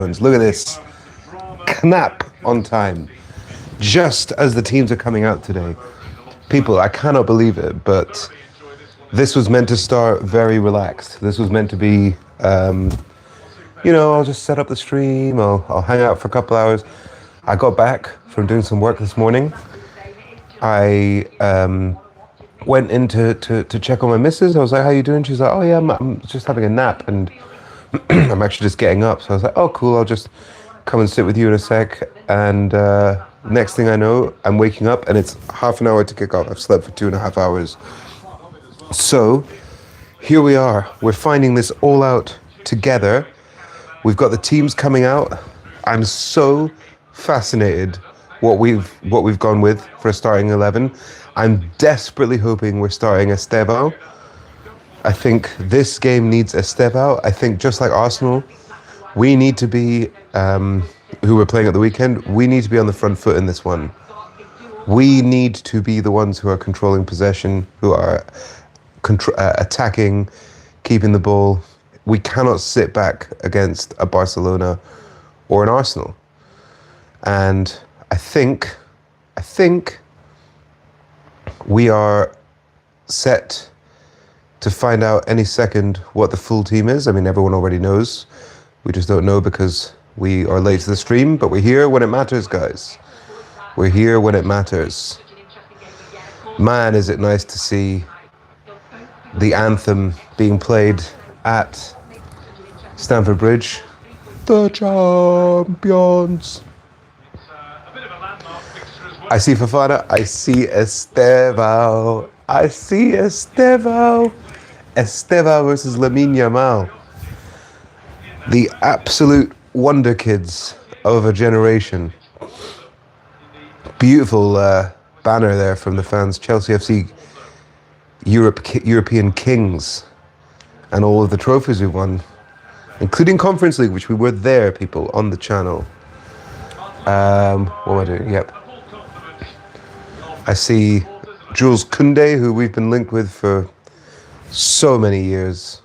Look at this. Knap on time. Just as the teams are coming out today. People, I cannot believe it, but this was meant to start very relaxed. This was meant to be, I'll just set up the stream, I'll hang out for a couple hours. I got back from doing some work this morning. I went in to check on my missus. I was like, how you doing? She's like, oh yeah, I'm just having a nap and I'm actually just getting up. So I was like, oh cool, I'll just come and sit with you in a sec. And next thing I know, I'm waking up and it's half an hour to kick off. I've slept for 2.5 hours. So here we are. We're finding this all out together. We've got the teams coming out. I'm so fascinated what we've gone with for a starting 11. I'm desperately hoping we're starting Estevao. I think this game needs Estevao. I think just like Arsenal, we need to be, who we're playing at the weekend, we need to be on the front foot in this one. We need to be the ones who are controlling possession, who are attacking, keeping the ball. We cannot sit back against a Barcelona or an Arsenal. And I think we are set to find out any second what the full team is. I mean, everyone already knows. We just don't know because we are late to the stream, but we're here when it matters, guys. We're here when it matters. Man, is it nice to see the anthem being played at Stamford Bridge. The champions. I see Fofana. I see Estevao. I see Estevao. Estevao versus Lamine Yamal. The absolute wonder kids of a generation. Beautiful banner there from the fans. Chelsea FC European Kings. And all of the trophies we've won. Including Conference League, which we were there, people, on the channel. What am I doing? Yep. I see Jules Koundé, who we've been linked with for so many years.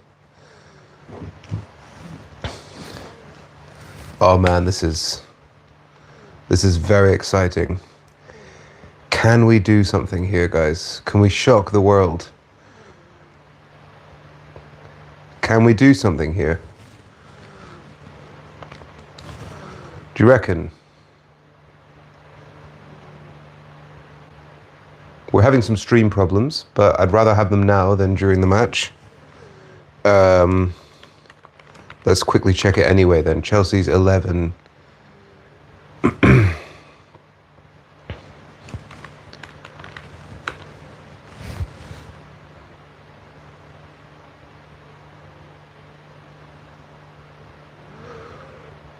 Oh man, this is very exciting. Can we do something here, guys? Can we shock the world? Can we do something here? Do you reckon? We're having some stream problems, but I'd rather have them now than during the match. Let's quickly check it anyway then. Chelsea's 11.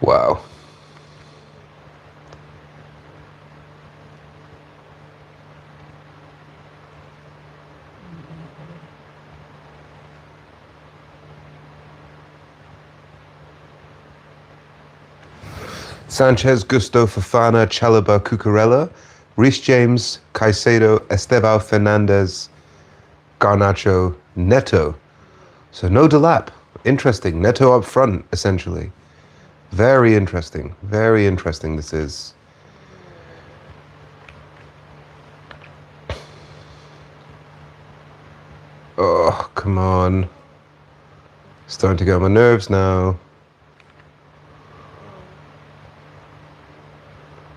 Wow. Sanchez, Gusto, Fofana, Chalobah, Cucurella, Reece James, Caicedo, Estevao, Fernandez, Garnacho, Neto. So no Delap. Interesting. Neto up front, essentially. Very interesting. Very interesting this is. Oh, come on. Starting to get on my nerves now.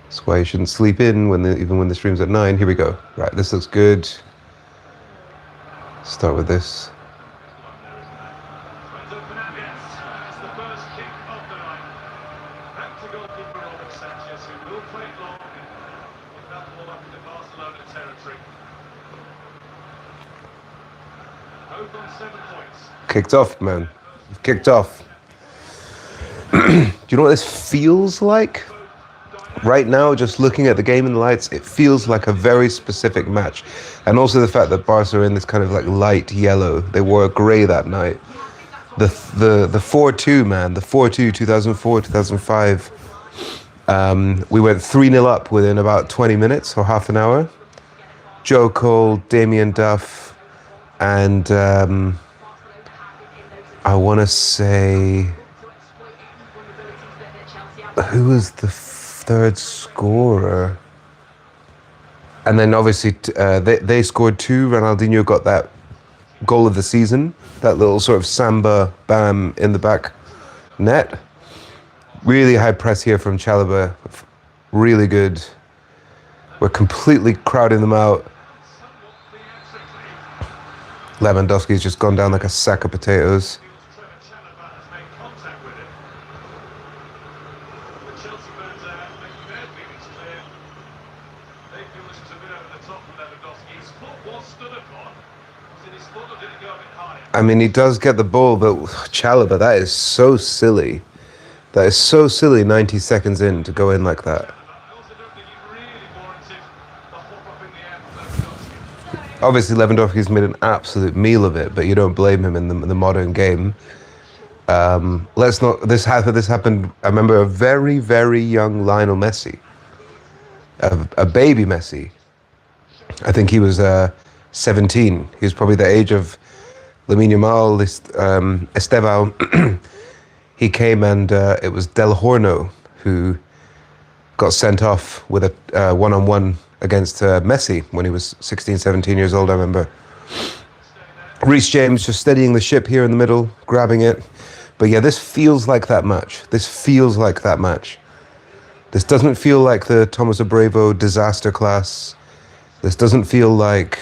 That's why you shouldn't sleep in even when the stream's at 9. Here we go. Right, this looks good. Start with this. Kicked off, man. You've kicked off. Do you know what this feels like? Right now, just looking at the game in the lights, it feels like a very specific match. And also the fact that Barca are in this kind of like light yellow. They wore grey that night. The 4-2, man. The 4-2, 2004, 2005. We went 3-0 up within about 20 minutes or half an hour. Joe Cole, Damien Duff, and I want to say Who was the third scorer? And then obviously they scored two. Ronaldinho got that goal of the season, that little sort of samba bam in the back net. Really high press here from Chalobah. Really good. We're completely crowding them out. Lewandowski's just gone down like a sack of potatoes. I mean, he does get the ball, but Chalobah, that is so silly. That is so silly 90 seconds in to go in like that. Obviously, Lewandowski's made an absolute meal of it, but you don't blame him in the modern game. Let's not. This happened. I remember a very, very young Lionel Messi, a baby Messi. I think he was 17. He was probably the age of Lamine Yamal, Estevao. He came and it was Del Horno who got sent off with a one-on-one against Messi when he was 16, 17 years old, I remember. Reece James just steadying the ship here in the middle, grabbing it. But yeah, this feels like that match. This feels like that match. This doesn't feel like the Thomas Abreu disaster class. This doesn't feel like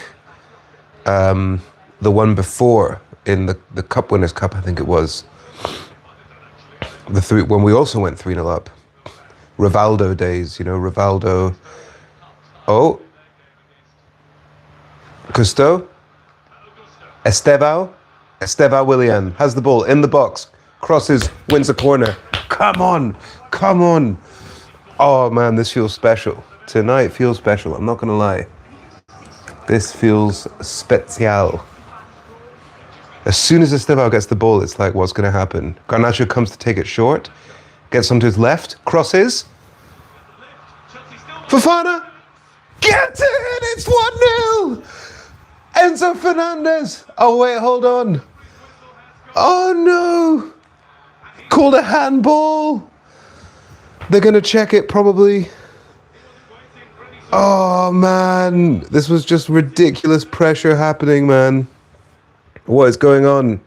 the one before in the Cup Winners' Cup, I think it was. When we also went 3-0 up. Rivaldo days, you know, Rivaldo. Oh. Cousteau. Estevao Willian has the ball in the box. Crosses, wins a corner. Come on. Come on. Oh, man, this feels special. Tonight feels special. I'm not going to lie. This feels special. As soon as Estevao gets the ball, it's like, what's going to happen? Garnacho comes to take it short. Gets onto his left. Crosses. Fofana. Gets it! It's 1-0! Enzo Fernandez. Oh, wait, hold on. Oh, no. Called a handball. They're going to check it, probably. Oh, man. This was just ridiculous pressure happening, man. What is going on?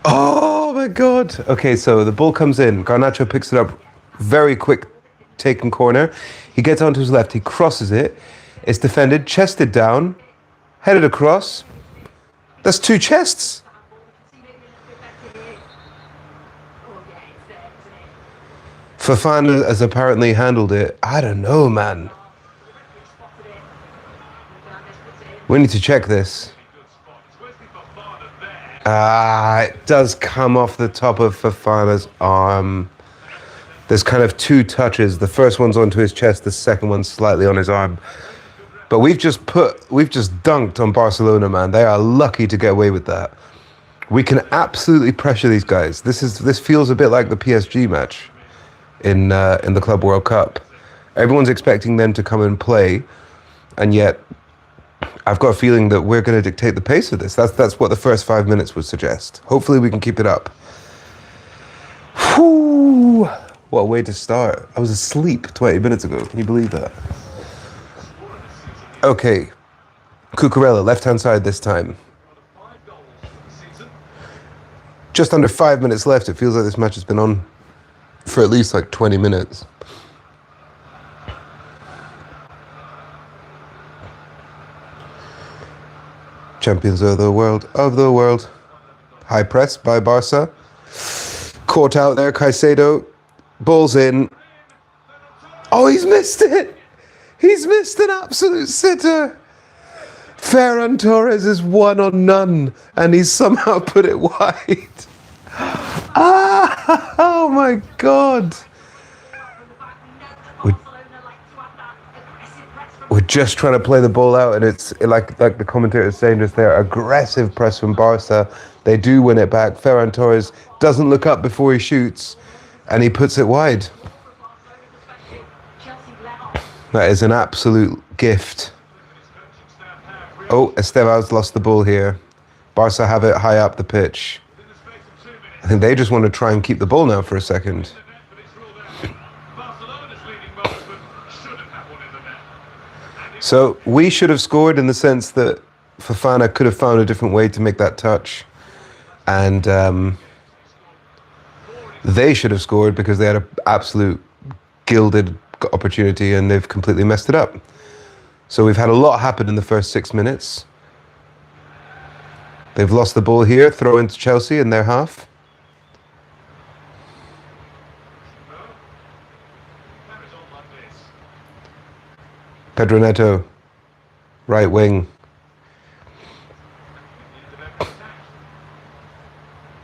Oh, my God. Okay, so the ball comes in. Garnacho picks it up. Very quick taken corner. He gets onto his left. He crosses it. It's defended, chested down, headed across. That's two chests. Fofana has apparently handled it. I don't know, man. We need to check this. It does come off the top of Fofana's arm. There's kind of two touches. The first one's onto his chest, the second one's slightly on his arm. But we've just dunked on Barcelona, man. They are lucky to get away with that. We can absolutely pressure these guys. This feels a bit like the PSG match in the Club World Cup. Everyone's expecting them to come and play, and yet I've got a feeling that we're going to dictate the pace of this. That's what the first 5 minutes would suggest. Hopefully we can keep it up. Whew. What a way to start. I was asleep 20 minutes ago. Can you believe that? Okay. Cucurella, left-hand side this time. Just under 5 minutes left. It feels like this match has been on for at least like 20 minutes. Champions of the world. High press by Barca. Caught out there, Caicedo. Ball's in. Oh, he's missed it. He's missed an absolute sitter. Ferran Torres is one on none, and he's somehow put it wide. Oh my God. We're just trying to play the ball out, and it's like the commentator is saying just there, aggressive press from Barca. They do win it back. Ferran Torres doesn't look up before he shoots, and he puts it wide. That is an absolute gift. Oh, Estevao's lost the ball here. Barca have it high up the pitch. I think they just want to try and keep the ball now for a second. So we should have scored in the sense that Fofana could have found a different way to make that touch. And they should have scored because they had an absolute gilded opportunity and they've completely messed it up. So we've had a lot happen in the first 6 minutes. They've lost the ball here, throw into Chelsea in their half. Pedro Neto, right wing.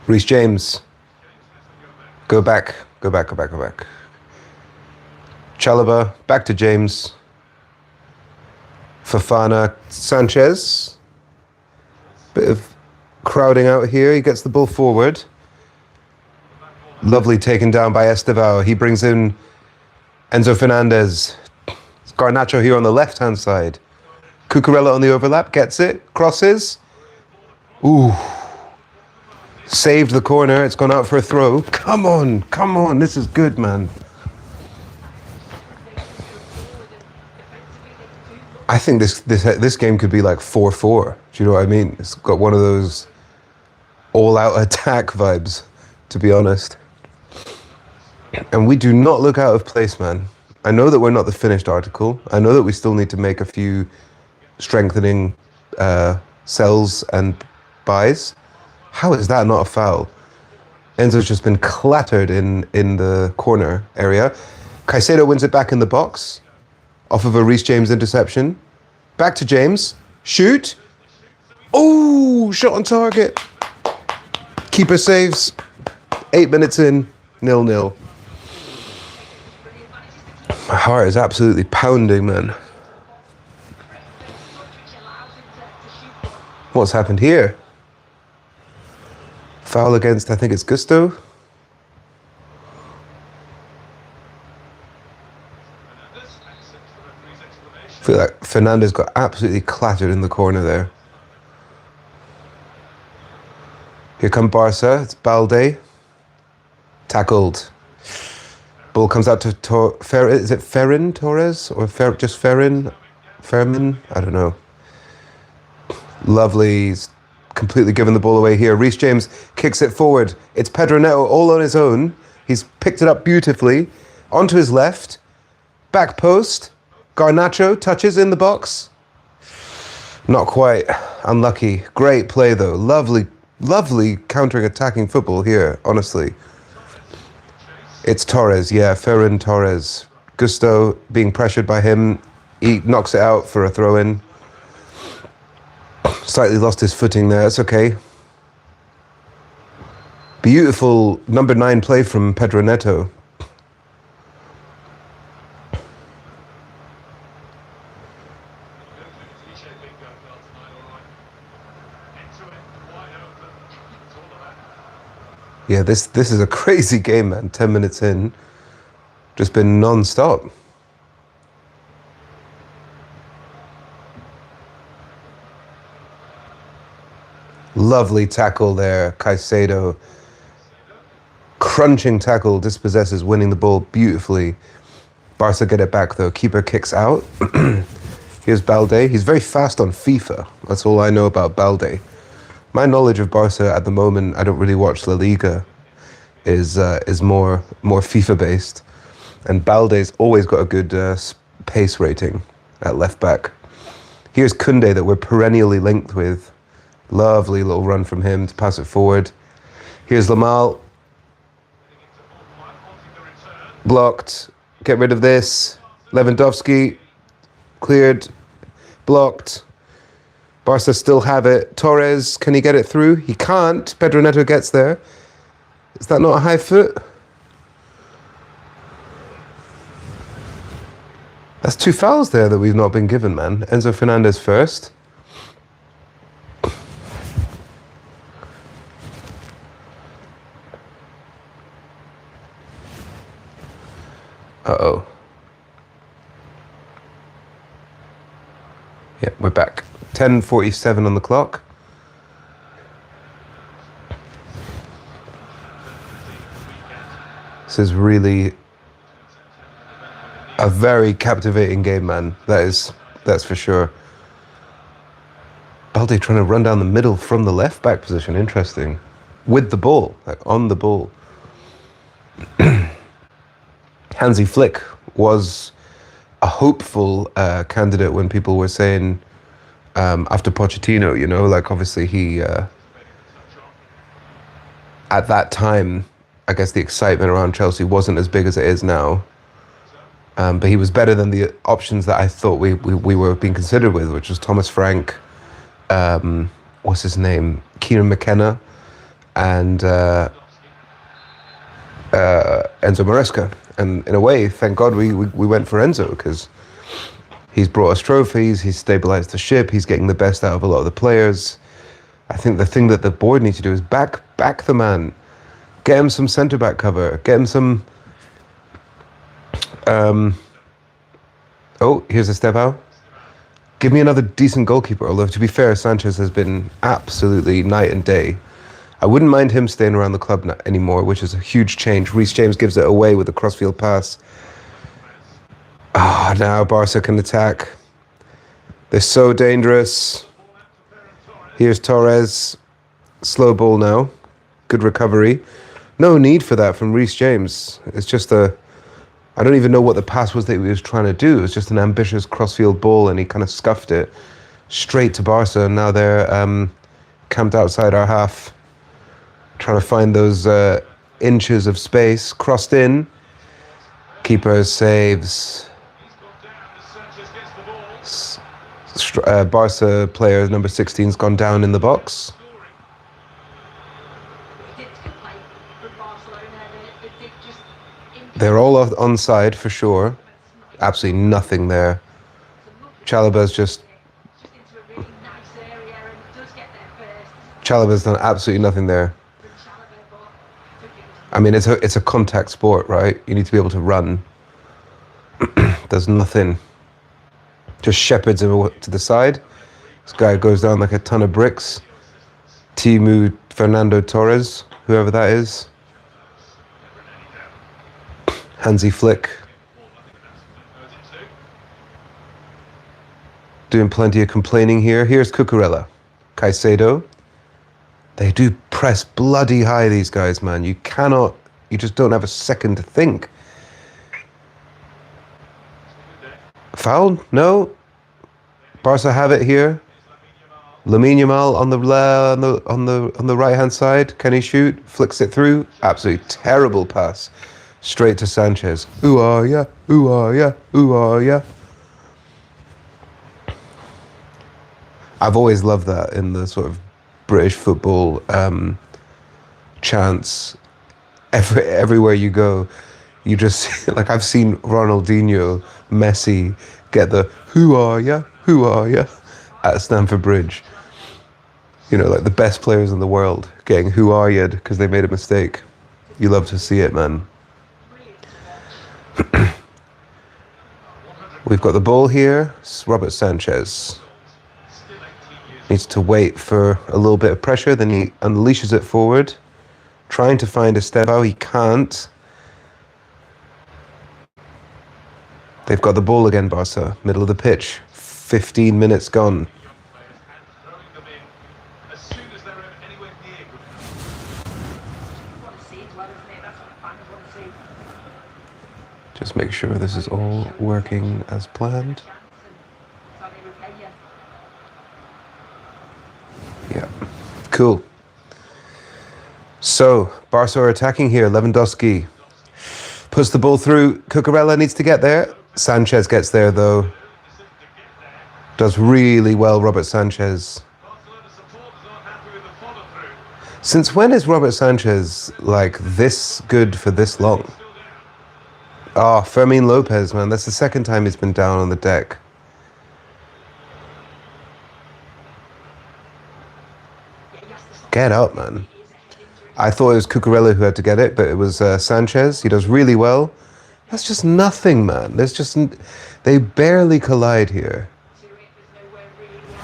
Reece James, go back. Chalobah, back to James. Fofana, Sanchez. Bit of crowding out here. He gets the ball forward. Lovely taken down by Estevao. He brings in Enzo Fernandez. It's Garnacho here on the left-hand side. Cucurella on the overlap, gets it, crosses. Ooh. Saved the corner. It's gone out for a throw. Come on. This is good, man. I think this game could be like 4-4. Do you know what I mean? It's got one of those all-out attack vibes, to be honest. And we do not look out of place, man. I know that we're not the finished article. I know that we still need to make a few strengthening sells and buys. How is that not a foul? Enzo's just been clattered in the corner area. Caicedo wins it back in the box off of a Reece James interception. Back to James. Shoot. Oh, shot on target. Keeper saves. 8 minutes in, 0-0. My heart is absolutely pounding, man. What's happened here? Foul against, I think it's Gusto. I feel like Fernandez got absolutely clattered in the corner there. Here come Barca. It's Balde. Tackled. Ball comes out to is it Ferrin Torres or just Ferrin? Fermin? I don't know. Lovely. He's completely given the ball away here. Reece James kicks it forward. It's Pedro Neto all on his own. He's picked it up beautifully. Onto his left. Back post. Garnacho touches in the box. Not quite. Unlucky. Great play though. Lovely countering attacking football here, honestly. It's Torres, yeah, Ferran Torres. Gusto being pressured by him. He knocks it out for a throw-in. Slightly lost his footing there, it's okay. Beautiful number 9 play from Pedro Neto. Yeah, this is a crazy game, man. 10 minutes in. Just been non-stop. Lovely tackle there, Caicedo. Crunching tackle, dispossesses, winning the ball beautifully. Barca get it back though. Keeper kicks out. Here's Balde. He's very fast on FIFA. That's all I know about Balde. My knowledge of Barca at the moment, I don't really watch La Liga, is more FIFA based. And Balde's always got a good pace rating at left back. Here's Koundé that we're perennially linked with. Lovely little run from him to pass it forward. Here's Lamal. Blocked. Get rid of this. Lewandowski. Cleared. Blocked. Barca still have it. Torres, can he get it through? He can't. Pedro Neto gets there. Is that not a high foot? That's 2 fouls there that we've not been given, man. Enzo Fernandez first. Uh-oh. Yeah, we're back. 10:47 on the clock. This is really a very captivating game, man. That's for sure. Balde trying to run down the middle from the left back position. Interesting. With the ball, like on the ball. Hansi Flick was a hopeful candidate when people were saying after Pochettino, you know, like obviously he at that time, I guess the excitement around Chelsea wasn't as big as it is now. But he was better than the options that I thought we were being considered with, which was Thomas Frank, what's his name, Kieran McKenna, and Enzo Maresca. And in a way, thank God we went for Enzo, because he's brought us trophies, he's stabilised the ship, he's getting the best out of a lot of the players. I think the thing that the board needs to do is back the man. Get him some centre-back cover. Get him some... oh, here's a step out. Give me another decent goalkeeper. Although, to be fair, Sanchez has been absolutely night and day. I wouldn't mind him staying around the club anymore, which is a huge change. Reece James gives it away with a crossfield pass. Ah, now Barca can attack. They're so dangerous. Here's Torres. Slow ball now. Good recovery. No need for that from Reece James. It's just I don't even know what the pass was that he was trying to do. It was just an ambitious crossfield ball, and he kind of scuffed it straight to Barca. And now they're camped outside our half, trying to find those inches of space. Crossed in. Keeper saves. Barca player number 16's gone down in the box. They're all onside for sure. Absolutely nothing there. Chalobah's done absolutely nothing there. I mean, it's a contact sport, right? You need to be able to run. There's nothing. Just shepherds him to the side. This guy goes down like a ton of bricks. Timu Fernando Torres, whoever that is. Hansi Flick. Doing plenty of complaining here. Here's Cucurella. Caicedo. They do press bloody high, these guys, man. You just don't have a second to think. Foul? No. Barca have it here. Lamine Yamal on the right hand side. Can he shoot? Flicks it through. Absolutely terrible pass. Straight to Sanchez. Ooh ah yeah, ooh ah yeah, ooh ah yeah. I've always loved that in the sort of British football chants. Everywhere you go, you just like I've seen Ronaldinho, Messi get the who are ya at Stamford Bridge. You know, like the best players in the world getting who are ya because they made a mistake. You love to see it, man. We've got the ball here. It's Robert Sanchez. Needs to wait for a little bit of pressure, then he unleashes it forward. Trying to find Estevao, he can't. They've got the ball again, Barca. Middle of the pitch. 15 minutes gone. Just make sure this is all working as planned. Yeah, cool. So, Barca are attacking here. Lewandowski puts the ball through. Cucurella needs to get there. Sanchez gets there, though. Does really well, Robert Sanchez. Since when is Robert Sanchez, like, this good for this long? Oh, Fermin Lopez, man. That's the second time he's been down on the deck. Get up, man. I thought it was Cucurella who had to get it, but it was Sanchez. He does really well. That's just nothing, man. They barely collide here.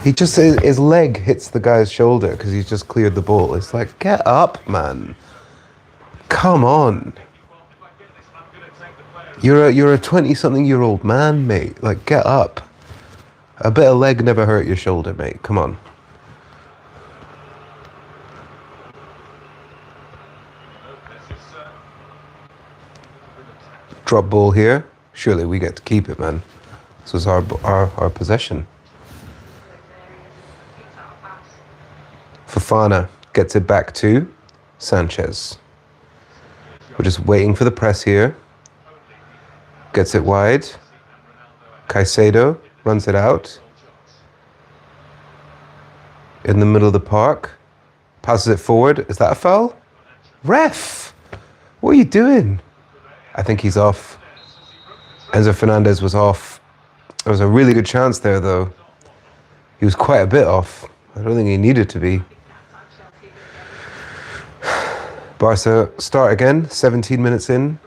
His leg hits the guy's shoulder because he's just cleared the ball. It's like, get up, man. Come on. You're a 20-something-year-old man, mate. Like, get up. A bit of leg never hurt your shoulder, mate. Come on. Drop ball here. Surely we get to keep it, man. This was our possession. Fofana gets it back to Sanchez. We're just waiting for the press here. Gets it wide. Caicedo runs it out. In the middle of the park. Passes it forward. Is that a foul? Ref! What are you doing? I think he's off. Enzo Fernandez was off. There was a really good chance there, though. He was quite a bit off. I don't think he needed to be. Barca start again, 17 minutes in.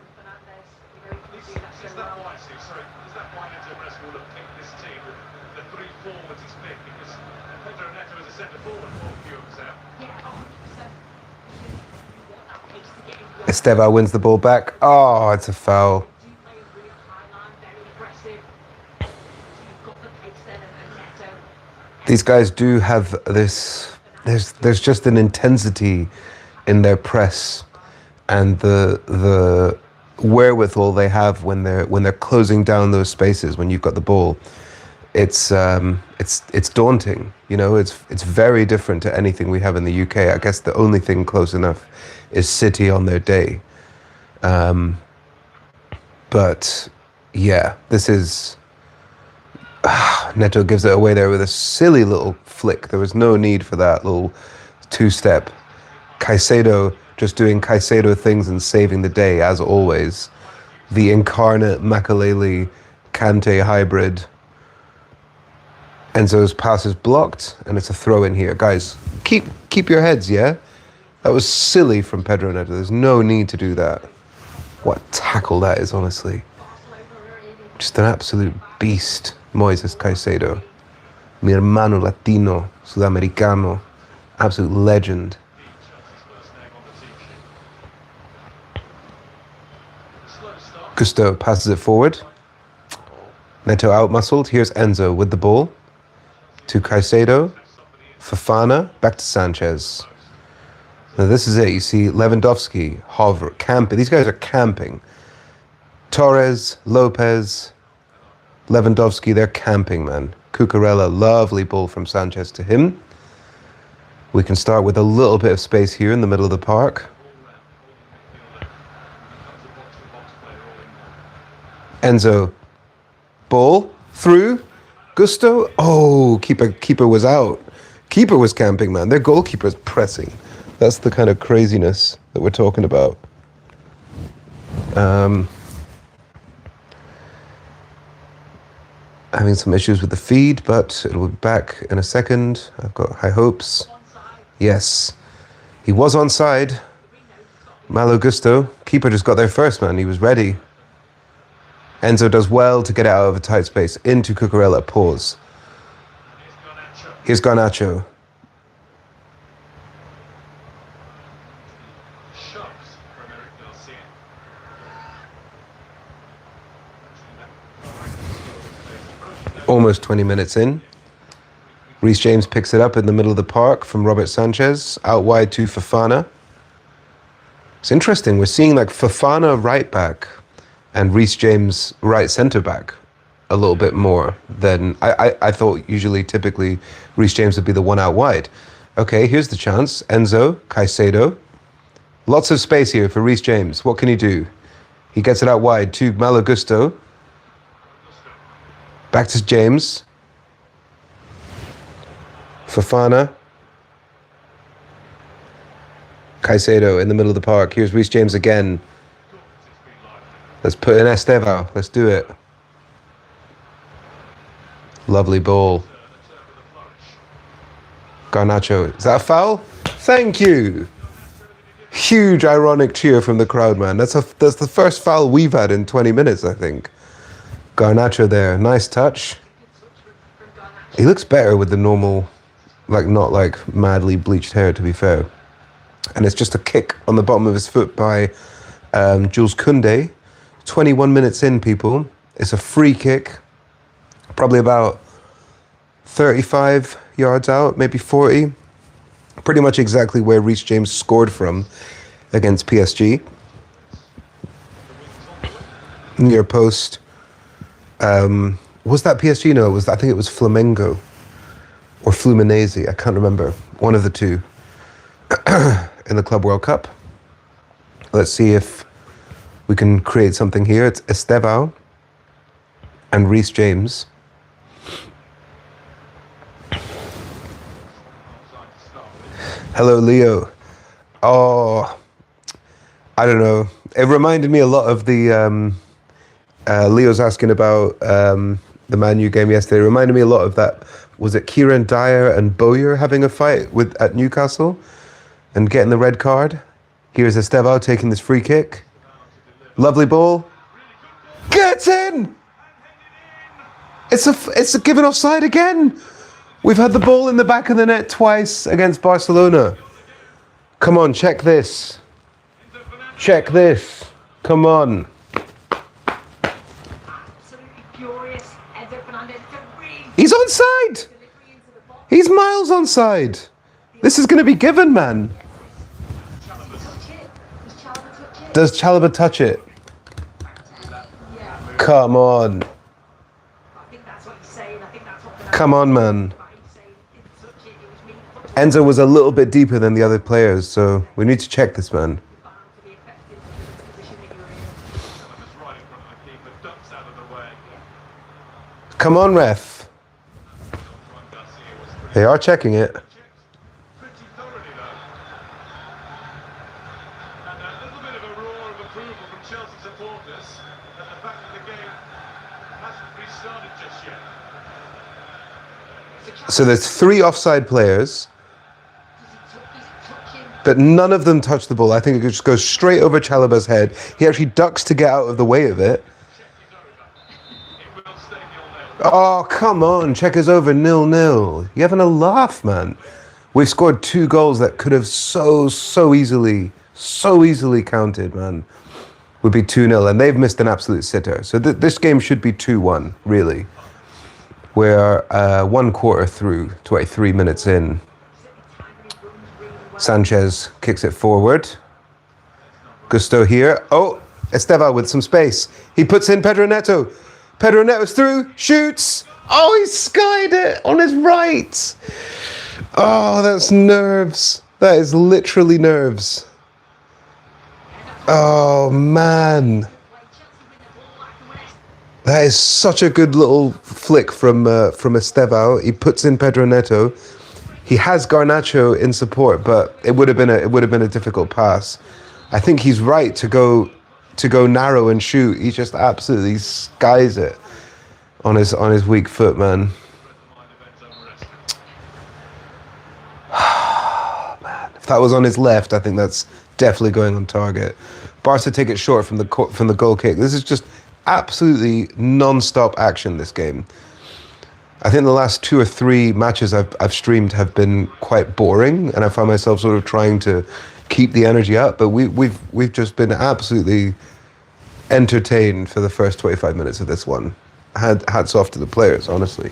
Esteva wins the ball back. Oh, it's a foul. These guys do have this, there's just an intensity in their press and the wherewithal they have when they're closing down those spaces when you've got the ball. It's daunting, you know. It's very different to anything we have in the UK. I guess the only thing close enough is City on their day. But yeah, this is Neto gives it away there with a silly little flick. There was no need for that little two-step. Caicedo just doing Caicedo things and saving the day, as always. The incarnate Makaleli-Kante hybrid. Enzo's pass is blocked, and it's a throw in here. Guys, keep your heads, yeah? That was silly from Pedro Neto. There's no need to do that. What a tackle that is, honestly. Just an absolute beast. Moises Caicedo. Mi hermano latino, sudamericano. Absolute legend. Gusto passes it forward. Neto out-muscled. Here's Enzo with the ball. To Caicedo. Fofana. Back to Sanchez. Now this is it. You see Lewandowski, hover, camping. These guys are camping. Torres, Lopez, Lewandowski, they're camping, man. Cucurella, lovely ball from Sanchez to him. We can start with a little bit of space here in the middle of the park. Enzo, ball, through, Gusto. Oh, keeper was out. Keeper was camping, man. Their goalkeeper's pressing. That's the kind of craziness that we're talking about. Having some issues with the feed, but it'll be back in a second. I've got high hopes. Yes, he was onside. Malo Gusto. Keeper just got there first, man. He was ready. Enzo does well to get out of a tight space. Into Cucurella. Pause. Here's Garnacho. Almost 20 minutes in. Reece James picks it up in the middle of the park from Robert Sanchez. Out wide to Fofana. It's interesting. We're seeing like Fofana right back and Reece James right centre back a little bit more than I thought. Usually, typically, Reece James would be the one out wide. Okay, here's the chance. Enzo, Caicedo. Lots of space here for Reece James. What can he do? He gets it out wide to Malo Gusto. Back to James. Fofana. Caicedo in the middle of the park. Here's Reece James again. Let's put in Esteva. Let's do it. Lovely ball. Garnacho. Is that a foul? Thank you. Huge ironic cheer from the crowd, man. That's the first foul we've had in 20 minutes, I think. Garnacho there. Nice touch. He looks better with the normal, like not like madly bleached hair, to be fair. And it's just a kick on the bottom of his foot by Jules Koundé. 21 minutes in, people. It's a free kick, probably about 35 yards out, maybe 40. Pretty much exactly where Reece James scored from against PSG. Near post. Was that PSG? No, I think it was Flamengo or Fluminense. I can't remember. One of the two in the Club World Cup. Let's see if we can create something here. It's Estevao and Reece James. Hello, Leo. Oh, I don't know. It reminded me a lot of the Leo's asking about the Man U game yesterday. It reminded me a lot of that. Was it Kieran Dyer and Bowyer having a fight at Newcastle and getting the red card? Here's Estevao taking this free kick. Lovely ball. Gets in! It's a given offside again. We've had the ball in the back of the net twice against Barcelona. Come on, check this. Check this. Come on. He's onside. He's miles onside. This is going to be given, man. Does Chalobah touch it? Come on. Come on, man. Enzo was a little bit deeper than the other players, so we need to check this, man. Come on, ref. They are checking it. So there's 3 offside players, but none of them touch the ball. I think it just goes straight over Chalobah's head. He actually ducks to get out of the way of it. Oh, come on. Check is over 0-0. You having a laugh, man? We've scored 2 goals that could have so easily counted, man. Would be 2-0, and they've missed an absolute sitter. So this game should be 2-1, really. We're 1 quarter through, 23 minutes in. Sanchez kicks it forward. Gusto here. Oh, Estevao with some space. He puts in Pedro Neto. Pedro Neto's through, shoots. Oh, he skied it on his right. Oh, that's nerves. That is literally nerves. Oh, man. That is such a good little flick from Estevao. He puts in Pedro Neto. He has Garnacho in support, but it would have been a difficult pass. I think he's right to go narrow and shoot. He just absolutely skies it on his weak foot, man. Man, if that was on his left, I think that's definitely going on target. Barca take it short from the goal kick. This is just absolutely non-stop action, this game. I think the last 2 or 3 matches I've streamed have been quite boring, and I find myself sort of trying to keep the energy up, but we've just been absolutely entertained for the first 25 minutes of this one. Hats off to the players, honestly.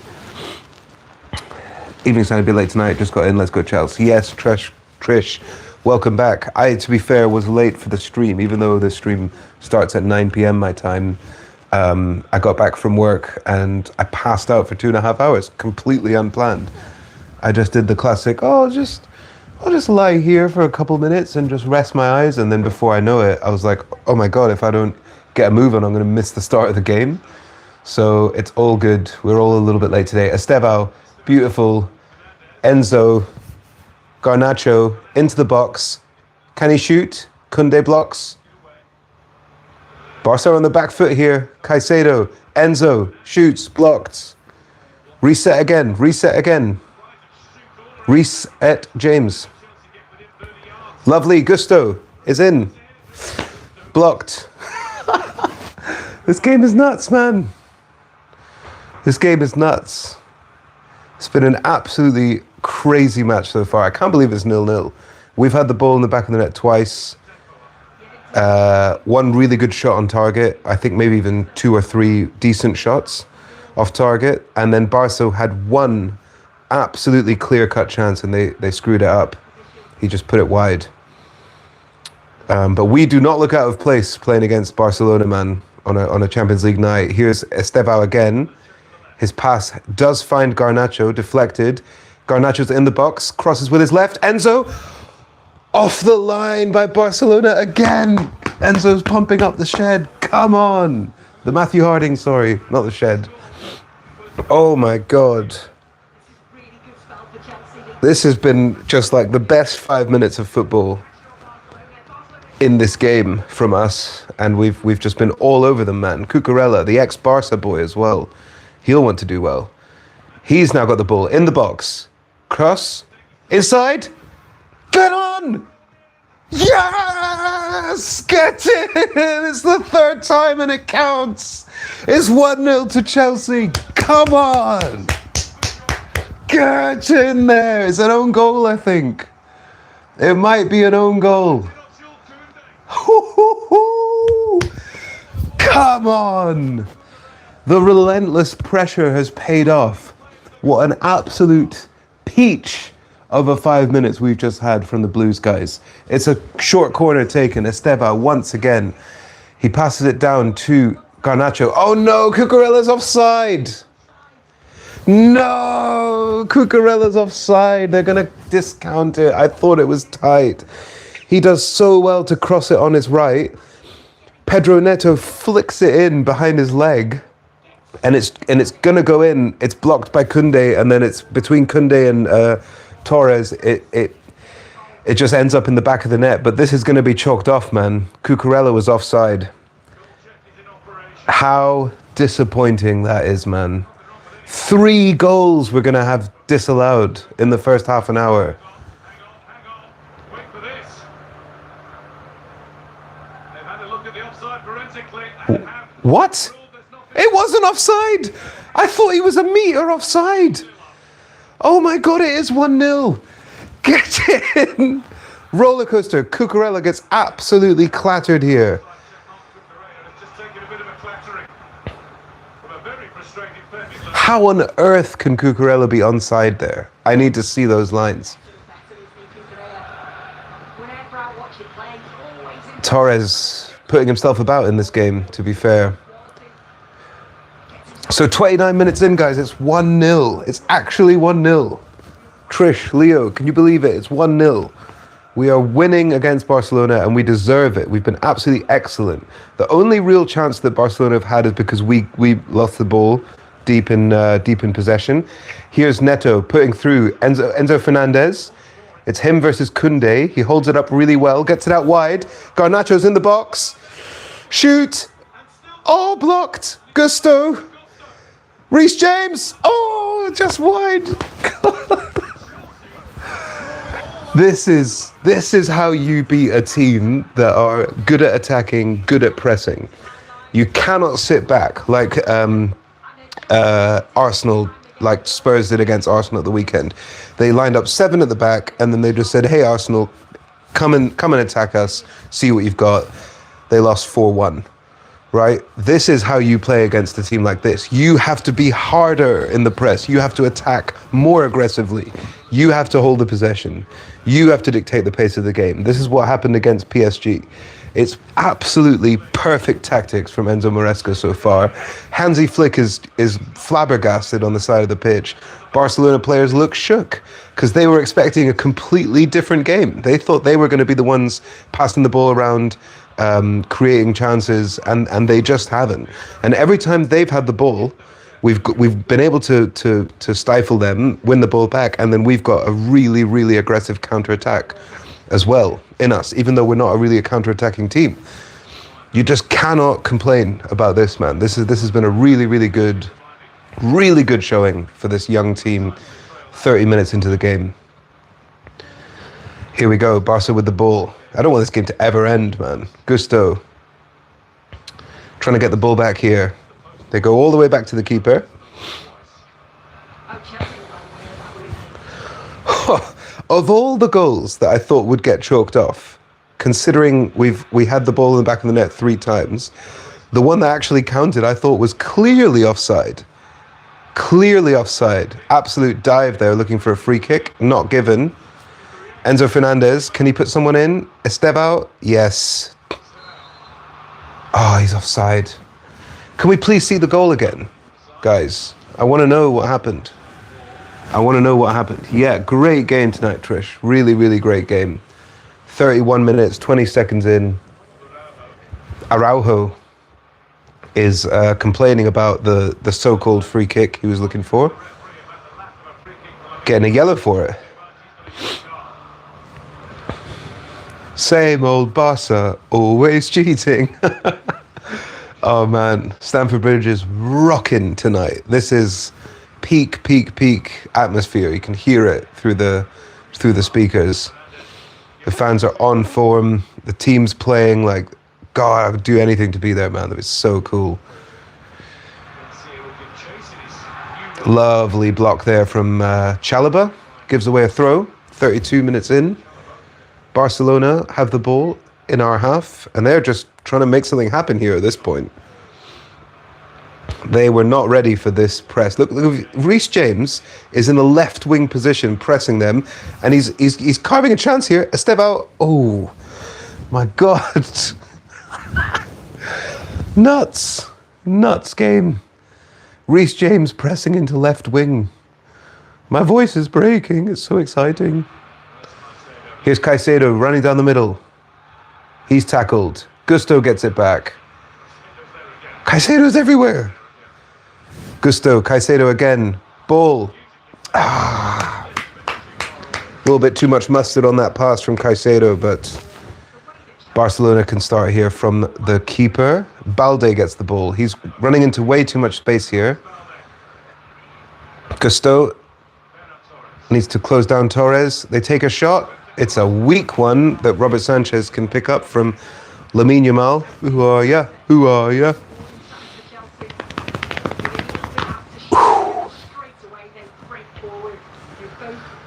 Evening sound a bit late tonight, just got in, let's go Chelsea. Yes, Trish, welcome back. I, to be fair, was late for the stream, even though the stream starts at 9 p.m. my time. I got back from work and I passed out for 2.5 hours, completely unplanned. I just did the classic, I'll just lie here for a couple minutes and just rest my eyes. And then before I know it, I was like, oh my God, if I don't get a move on, I'm going to miss the start of the game. So it's all good. We're all a little bit late today. Estevao, beautiful. Enzo, Garnacho, into the box. Can he shoot? Koundé blocks. Barca on the back foot here. Caicedo, Enzo, shoots, blocked. Reset again. Reset James. Lovely, Gusto is in. Blocked. This game is nuts, man. This game is nuts. It's been an absolutely crazy match so far. I can't believe it's 0-0. We've had the ball in the back of the net twice. One really good shot on target. I think maybe even 2 or 3 decent shots off target. And then Barca had one absolutely clear-cut chance and they screwed it up. He just put it wide. But we do not look out of place playing against Barcelona, man, on a Champions League night. Here's Estevao again. His pass does find Garnacho, deflected. Garnacho's in the box, crosses with his left. Enzo, off the line by Barcelona again. Enzo's pumping up the shed. Come on. The Matthew Harding, sorry, not the shed. Oh my God. This has been just like the best 5 minutes of football in this game from us, and we've just been all over them, man. Cucurella, the ex-Barca boy as well. He'll want to do well. He's now got the ball in the box. Cross. Inside. Get on! Yes! Get in! It's the 3rd time and it counts. It's 1-0 to Chelsea. Come on! Get in there. It's an own goal, I think. It might be an own goal. Come on! The relentless pressure has paid off. What an absolute peach of a 5 minutes we've just had from the Blues guys. It's a short corner taken. Esteva once again. He passes it down to Garnacho. Oh no, Cucurella's offside. No, Cucurella's offside. They're going to discount it. I thought it was tight. He does so well to cross it on his right. Pedro Neto flicks it in behind his leg. And it's gonna go in. It's blocked by Koundé, and then it's between Koundé and Torres. It just ends up in the back of the net. But this is gonna be chalked off, man. Cucurella was offside. How disappointing that is, man. 3 goals we're gonna have disallowed in the first half an hour. Wait for this. They've had a look at the offside forensically. What? It wasn't offside. I thought he was a metre offside. Oh my God, it is 1-0. Get in. Roller coaster. Cucurella gets absolutely clattered here. How on earth can Cucurella be onside there? I need to see those lines. Torres putting himself about in this game, to be fair. So 29 minutes in, guys, it's 1-0. It's actually 1-0. Trish, Leo, can you believe it? It's 1-0. We are winning against Barcelona and we deserve it. We've been absolutely excellent. The only real chance that Barcelona have had is because we lost the ball deep in possession. Here's Neto putting through Enzo Fernandez. It's him versus Koundé. He holds it up really well, gets it out wide. Garnacho's in the box. Shoot. Oh, blocked. Gusto. Reece James. Oh, just wide. This is how you beat a team that are good at attacking, good at pressing. You cannot sit back like Arsenal, like Spurs did against Arsenal at the weekend. They lined up 7 at the back, and then they just said, "Hey, Arsenal, come and attack us. See what you've got." They lost 4-1. Right? This is how you play against a team like this. You have to be harder in the press. You have to attack more aggressively. You have to hold the possession. You have to dictate the pace of the game. This is what happened against PSG. It's absolutely perfect tactics from Enzo Maresca so far. Hansi Flick is flabbergasted on the side of the pitch. Barcelona players look shook because they were expecting a completely different game. They thought they were going to be the ones passing the ball around, creating chances, and they just haven't. And every time they've had the ball, we've been able to stifle them, win the ball back, and then we've got a really, really aggressive counter-attack as well in us, even though we're not really a counter-attacking team. You just cannot complain about this, man. This has been a really, really good showing for this young team 30 minutes into the game. Here we go, Barca with the ball. I don't want this game to ever end, man. Gusto trying to get the ball back here. They go all the way back to the keeper. Of all the goals that I thought would get chalked off, considering we had the ball in the back of the net 3 times. The one that actually counted, I thought, was clearly offside. Clearly offside. Absolute dive there, looking for a free kick. Not given. Enzo Fernandez, can he put someone in? Estevao? Yes. Oh, he's offside. Can we please see the goal again? Guys, I want to know what happened. I want to know what happened. Yeah, great game tonight, Trish. Really, really great game. 31 minutes, 20 seconds in. Araujo is complaining about the so-called free kick he was looking for. Getting a yellow for it. Same old Barca, always cheating. Oh man, Stamford Bridge is rocking tonight. This is peak atmosphere. You can hear it through the speakers. The fans are on form. The team's playing like, God, I would do anything to be there, man. That was so cool. Lovely block there from Chalobah. Gives away a throw. 32 minutes in. Barcelona have the ball in our half, and they're just trying to make something happen here at this point. They were not ready for this press. Look, Reece James is in the left wing position, pressing them, and he's carving a chance here. Estevao, oh my God, nuts game. Reece James pressing into left wing. My voice is breaking. It's so exciting. Here's Caicedo running down the middle. He's tackled. Gusto gets it back. Caicedo's everywhere. Gusto, Caicedo again. Ball. A little bit too much mustard on that pass from Caicedo, but Barcelona can start here from the keeper. Balde gets the ball. He's running into way too much space here. Gusto needs to close down Torres. They take a shot. It's a weak one that Robert Sanchez can pick up from Lamine Yamal. Who are ya? Who are ya?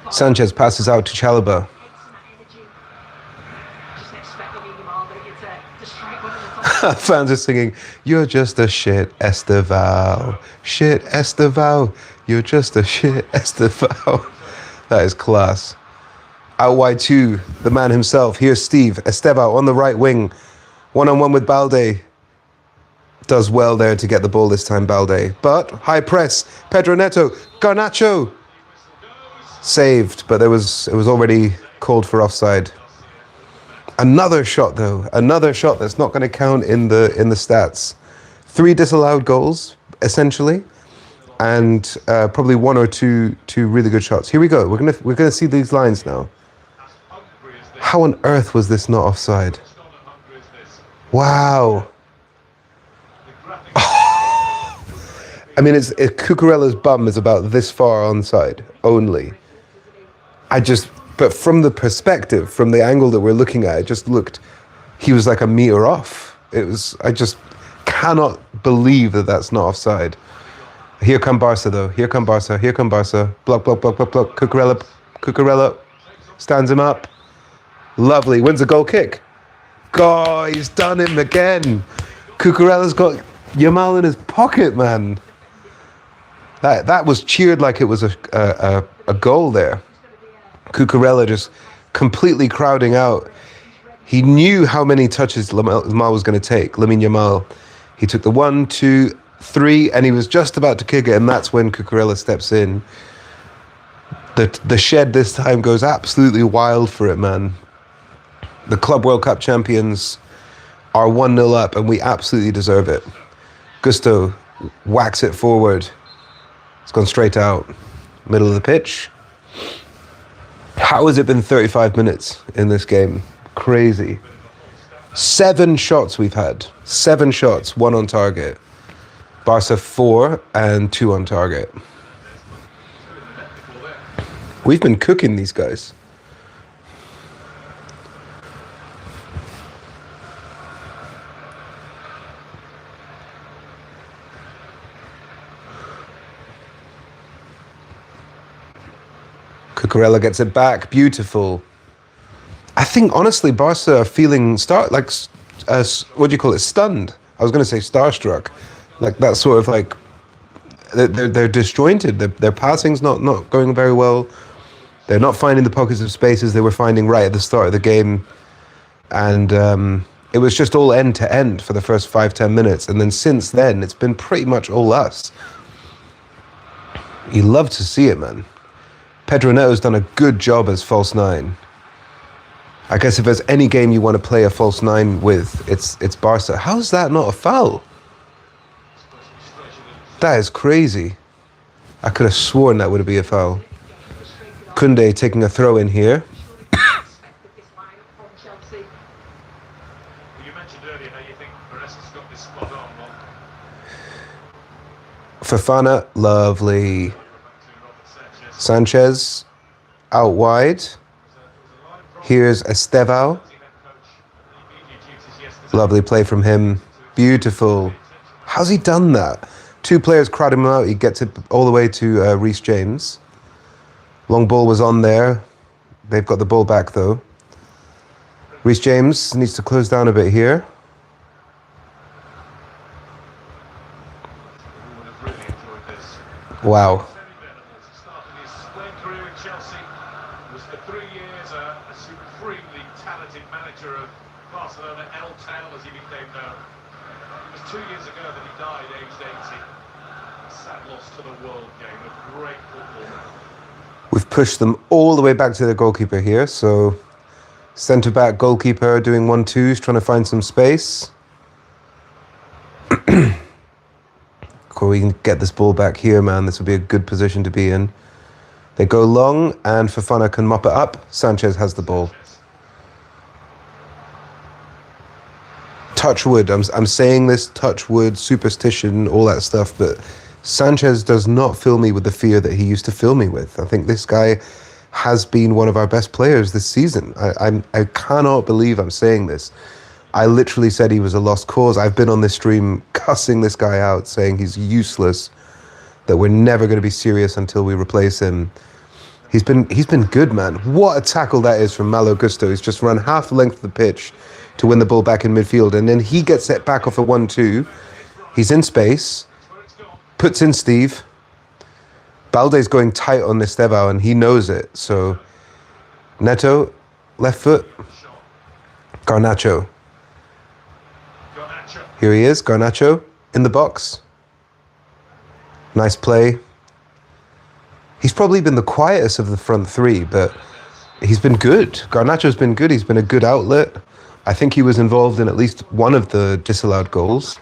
Sanchez passes out to Chalobah. Fans are singing, "You're just a shit Estevao. Shit Estevao. You're just a shit Estevao." That is class. Out wide to the man himself. Here's Steve. Estevao on the right wing. One-on-one with Balde. Does well there to get the ball this time, Balde. But high press. Pedro Neto. Garnacho. Saved, but it was already called for offside. Another shot though. Another shot that's not going to count in the stats. 3 disallowed goals, essentially. And probably 1 or 2 really good shots. Here we go. We're gonna see these lines now. How on earth was this not offside? Wow. I mean, Cucurella's bum is about this far onside only. But from the perspective, from the angle that we're looking at, it just looked, he was like a meter off. I just cannot believe that that's not offside. Here come Barca though. Here come Barca. Here come Barca. Block. Cucurella stands him up. Lovely. Wins a goal kick. God, he's done him again. Cucurella's got Yamal in his pocket, man. That was cheered like it was a goal there. Cucurella just completely crowding out. He knew how many touches Yamal was going to take. Lamine Yamal. He took the 1, 2, 3, and he was just about to kick it, and that's when Cucurella steps in. The shed this time goes absolutely wild for it, man. The Club World Cup champions are 1-0 up, and we absolutely deserve it. Gusto whacks it forward. It's gone straight out. Middle of the pitch. How has it been 35 minutes in this game? Crazy. 7 shots we've had. 7 shots, 1 on target. Barca 4 and 2 on target. We've been cooking these guys. Cucurella gets it back. Beautiful. I think honestly, Barca are feeling what do you call it? Stunned. I was going to say starstruck, like that sort of like they're disjointed. Their passing's not going very well. They're not finding the pockets of spaces they were finding right at the start of the game, and it was just all end to end for the first 5-10 minutes, and then since then it's been pretty much all us. You love to see it, man. Pedro Neto's done a good job as false nine. I guess if there's any game you want to play a false nine with, it's Barca. How's that not a foul? That is crazy. I could have sworn that would be a foul. Koundé taking a throw in here. You mentioned earlier how you think Maresca's got this spot on. Fofana, lovely. Sanchez, out wide. Here's Estevao. Lovely play from him. Beautiful. How's he done that? Two players crowd him out. He gets it all the way to Reece James. Long ball was on there. They've got the ball back though. Reece James needs to close down a bit here. Wow. Was for 3 years a supremely talented manager of Barcelona, El Tel, as he became known. It was 2 years ago that he died, aged 80. A sad loss to the world game, a great footballer. We've pushed them all the way back to the goalkeeper here, so centre-back goalkeeper doing 1-2s, trying to find some space. Cool, we can get this ball back here, man. This would be a good position to be in. They go long, and Fofana can mop it up. Sanchez has the ball. Touch wood. I'm saying this, touch wood, superstition, all that stuff, but Sanchez does not fill me with the fear that he used to fill me with. I think this guy has been one of our best players this season. I cannot believe I'm saying this. I literally said he was a lost cause. I've been on this stream cussing this guy out, saying he's useless, that we're never going to be serious until we replace him. He's been good, man. What a tackle that is from Malo Gusto. He's just run half the length of the pitch to win the ball back in midfield, and then he gets it back off a 1-2. He's in space, puts in Steve. Balde's going tight on Estevao, and he knows it. So Neto, left foot. Garnacho. Here he is, Garnacho, in the box. Nice play. He's probably been the quietest of the front three, but he's been good. Garnacho's been good. He's been a good outlet. I think he was involved in at least one of the disallowed goals.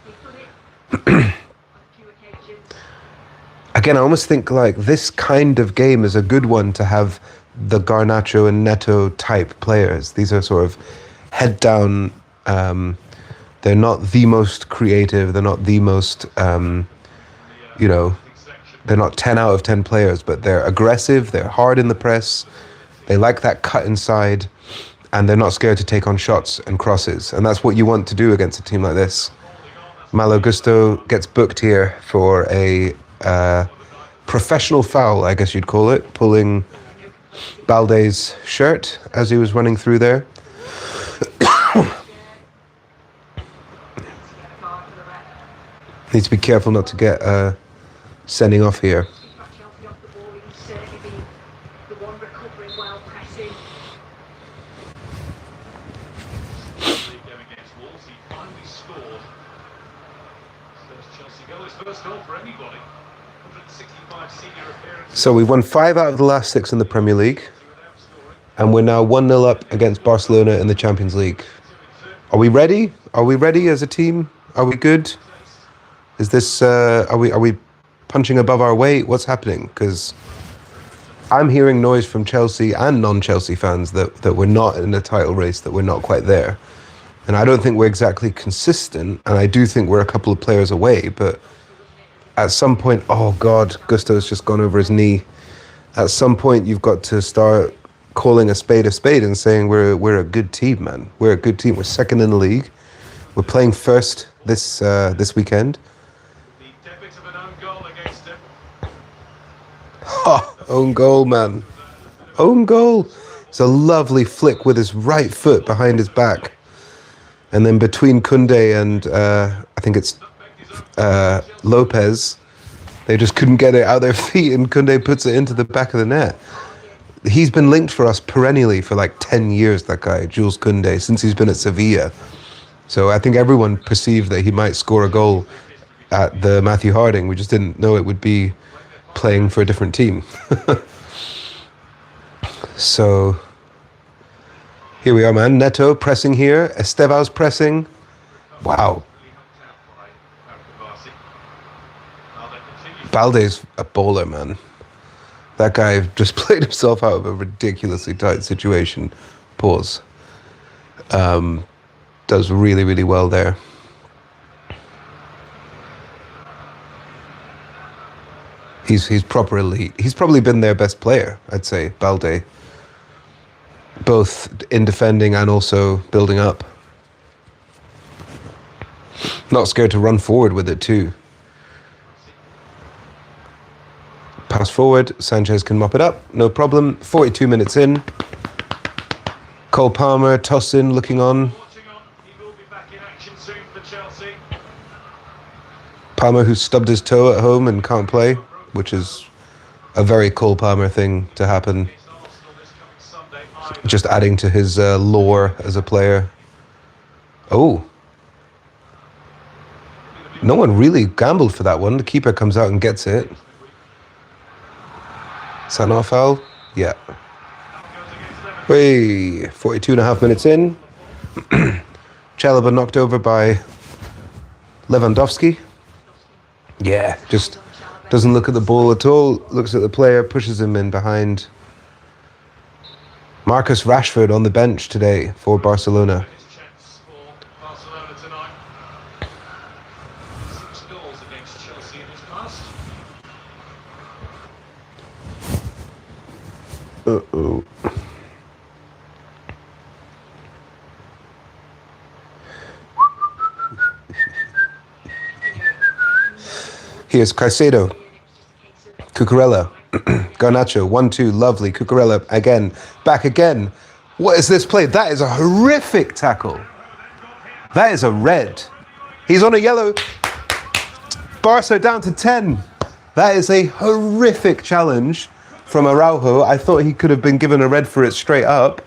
Again, I almost think like this kind of game is a good one to have the Garnacho and Neto type players. These are sort of head down. They're not the most creative. They're not the most, they're not 10 out of 10 players, but they're aggressive. They're hard in the press. They like that cut inside, and they're not scared to take on shots and crosses. And that's what you want to do against a team like this. Malo Gusto gets booked here for a professional foul, I guess you'd call it, pulling Balde's shirt as he was running through there. Need to be careful not to get sending off here. So we've won 5 out of the last 6 in the Premier League, and we're now 1-0 up against Barcelona in the Champions League. Are we ready? Are we ready as a team? Are we good? Is this? Are we punching above our weight? What's happening? Because I'm hearing noise from Chelsea and non-Chelsea fans that we're not in the title race, that we're not quite there. And I don't think we're exactly consistent, and I do think we're a couple of players away, but at some point, oh God, Gusto's just gone over his knee. At some point, you've got to start calling a spade and saying we're a good team, man. We're a good team. We're second in the league. We're playing first this weekend. The debit of an own goal against him. Oh, own goal, man. Own goal. It's a lovely flick with his right foot behind his back. And then between Koundé and I think it's Lopez, they just couldn't get it out of their feet, and Koundé puts it into the back of the net. He's been linked for us perennially for like 10 years, that guy, Jules Koundé, since he's been at Sevilla. So I think everyone perceived that he might score a goal at the Matthew Harding. We just didn't know it would be playing for a different team. So here we are, man. Neto pressing here. Estevao's pressing. Wow. Balde's a bowler, man. That guy just played himself out of a ridiculously tight situation. Pause. Does really, really well there. He's proper elite. He's probably been their best player, I'd say, Balde. Both in defending and also building up. Not scared to run forward with it too. Pass forward, Sanchez can mop it up, no problem. 42 minutes in. Cole Palmer, Tossin looking on. Palmer, who stubbed his toe at home and can't play, which is a very Cole Palmer thing to happen. Just adding to his lore as a player. Oh. No one really gambled for that one. The keeper comes out and gets it. Is that not a foul? Yeah. Hey, 42 and a half minutes in. Chalobah knocked over by Lewandowski. Yeah, just doesn't look at the ball at all. Looks at the player, pushes him in behind. Marcus Rashford on the bench today for Barcelona. Uh-oh. Here's Caicedo. Cucurella. Garnacho. 1-2. Lovely. Cucurella again. Back again. What is this play? That is a horrific tackle. That is a red. He's on a yellow. Barca down to 10. That is a horrific challenge from Araujo. I thought he could have been given a red for it straight up.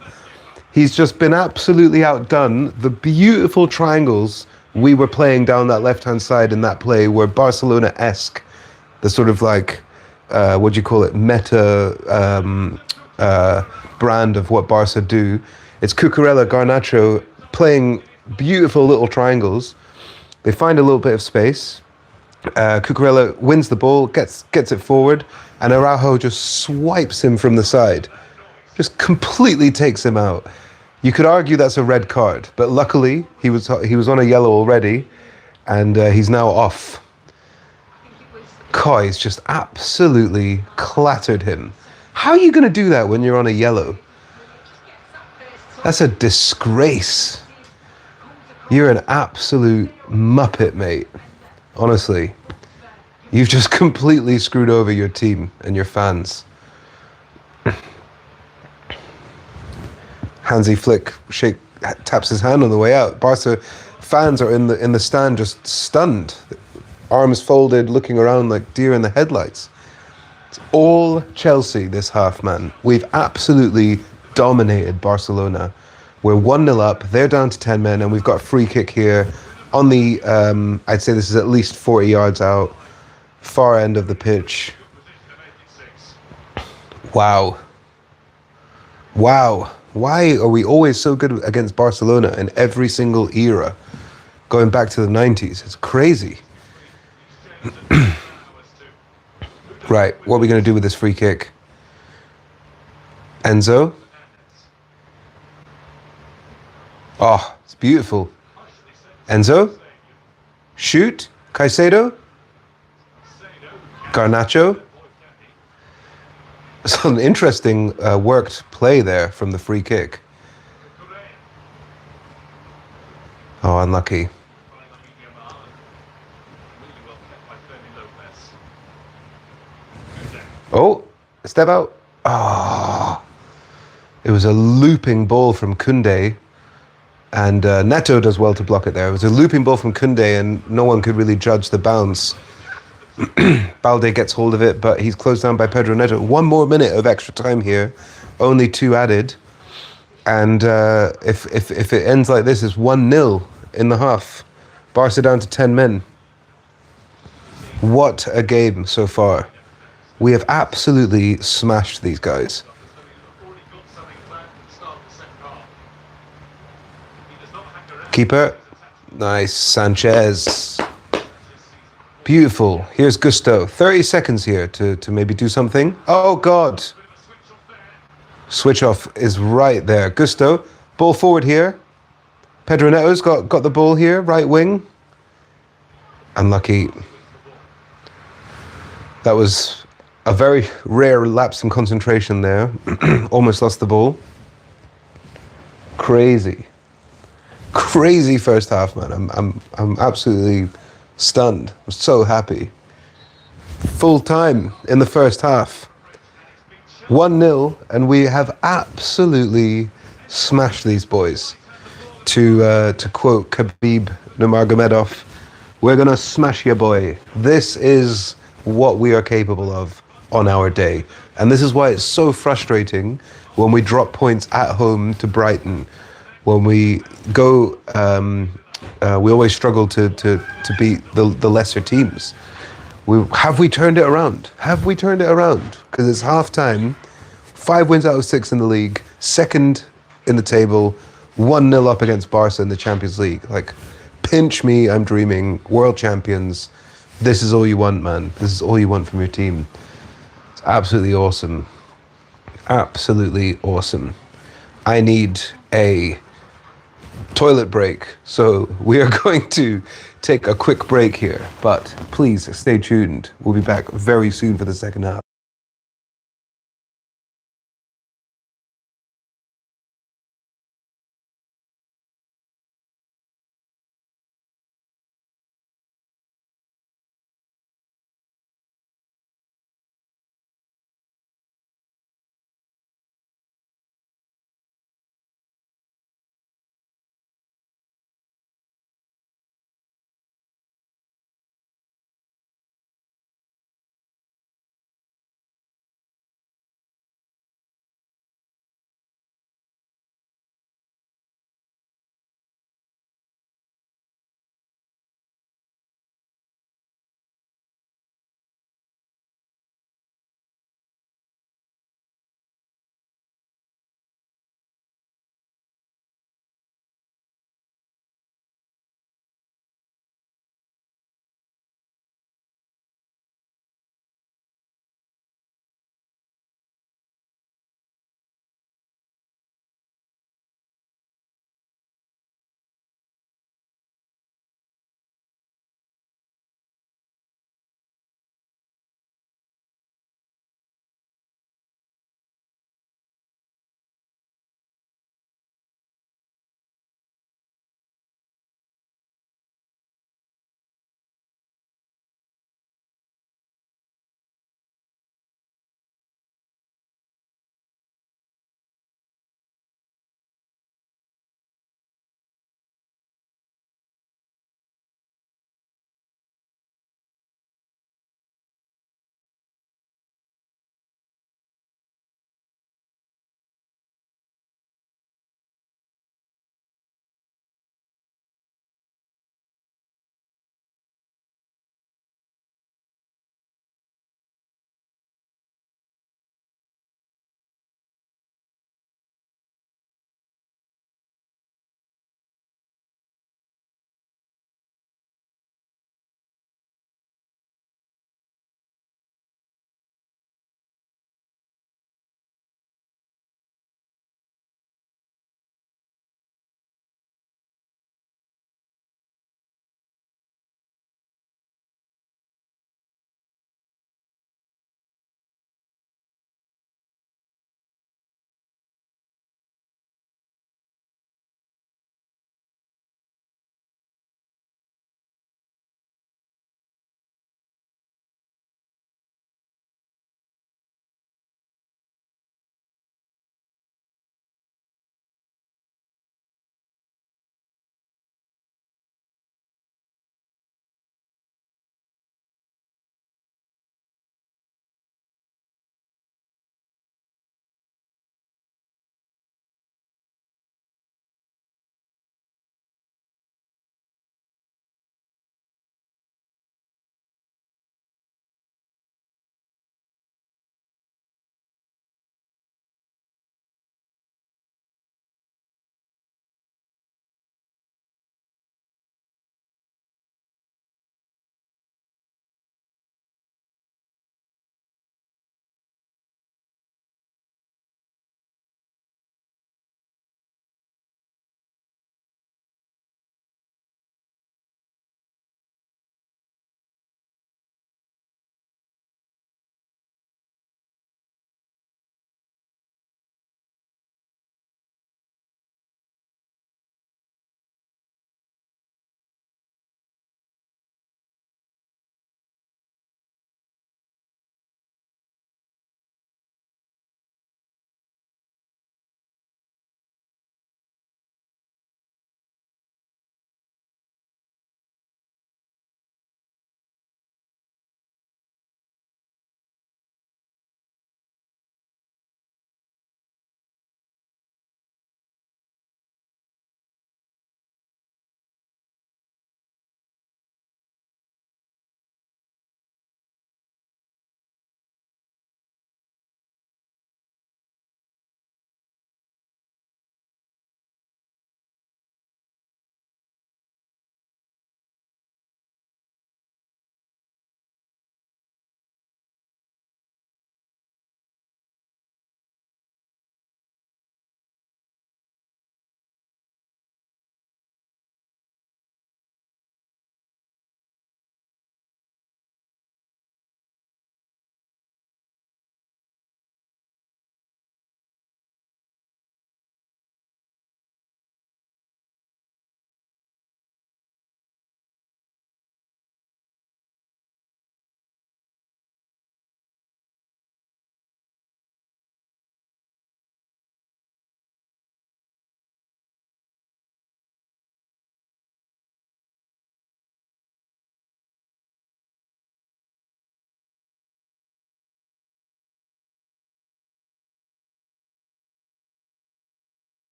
He's just been absolutely outdone. The beautiful triangles we were playing down that left-hand side in that play were Barcelona-esque. The sort of like, what do you call it, meta brand of what Barca do. It's Cucurella, Garnacho playing beautiful little triangles. They find a little bit of space. Cucurella wins the ball, gets it forward, and Araujo just swipes him from the side. Just completely takes him out. You could argue that's a red card, but luckily he was on a yellow already, and he's now off. Koi's just absolutely clattered him. How are you going to do that when you're on a yellow? That's a disgrace. You're an absolute muppet, mate. Honestly. You've just completely screwed over your team and your fans. Hansi Flick taps his hand on the way out. Barca fans are in the stand just stunned. Arms folded, looking around like deer in the headlights. It's all Chelsea this half, man. We've absolutely dominated Barcelona. We're 1-0 up, they're down to 10 men, and we've got a free kick here on the, I'd say this is at least 40 yards out, far end of the pitch. Wow. Wow. Why are we always so good against Barcelona in every single era, going back to the 90s? It's crazy. Right, what are we going to do with this free kick? Enzo? Oh, it's beautiful. Enzo? Shoot? Caicedo? Garnacho? It's an interesting worked play there from the free kick. Oh, unlucky. Oh, step out. Oh, It was a looping ball from Koundé, and Neto does well to block it there. It was a looping ball from Koundé, and no one could really judge the bounce. Balde gets hold of it, but he's closed down by Pedro Neto. 1 more minute of extra time here, only 2 added. And if it ends like this, it's 1-0 in the half. Barca down to 10 men. What a game so far. We have absolutely smashed these guys. Keeper. Nice. Sanchez. Beautiful. Here's Gusto. 30 seconds here to maybe do something. Oh, God. Switch off is right there. Gusto. Ball forward here. Pedro Neto's got the ball here. Right wing. Unlucky. That was a very rare lapse in concentration there. Almost lost the ball. Crazy. Crazy first half, man. I'm absolutely stunned. I'm so happy. Full time in the first half. 1-0, and we have absolutely smashed these boys. To quote Khabib Nurmagomedov, we're gonna smash your boy. This is what we are capable of on our day, and this is why it's so frustrating when we drop points at home to Brighton. When we go, we always struggle to beat the lesser teams. Have we turned it around? Have we turned it around? Because it's half time, 5 wins out of 6 in the league, second in the table, 1-0 up against Barca in the Champions League. Like, pinch me, I'm dreaming. World champions. This is all you want, man. This is all you want from your team. It's absolutely awesome. Absolutely awesome. I need a toilet break, so we are going to take a quick break here, but please stay tuned. We'll be back very soon for the second half.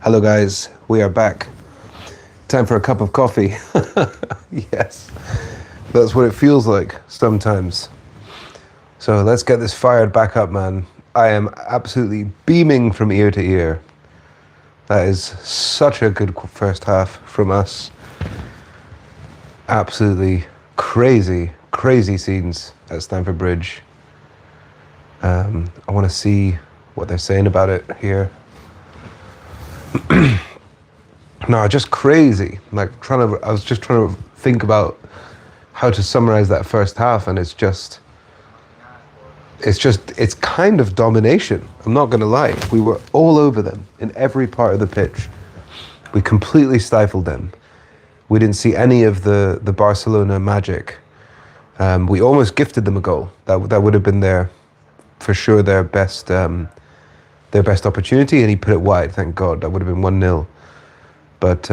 Hello guys, we are back. Time for a cup of coffee. Yes, that's what it feels like sometimes. So let's get this fired back up, man. I am absolutely beaming from ear to ear. That is such a good first half from us. Absolutely crazy, crazy scenes at Stamford Bridge. I want to see what they're saying about it here. No, just crazy. I was just trying to think about how to summarize that first half, and it's kind of domination. I'm not going to lie. We were all over them in every part of the pitch. We completely stifled them. We didn't see any of the Barcelona magic. We almost gifted them a goal. That would have been for sure their best opportunity, and he put it wide. Thank God. That would have been 1-0. But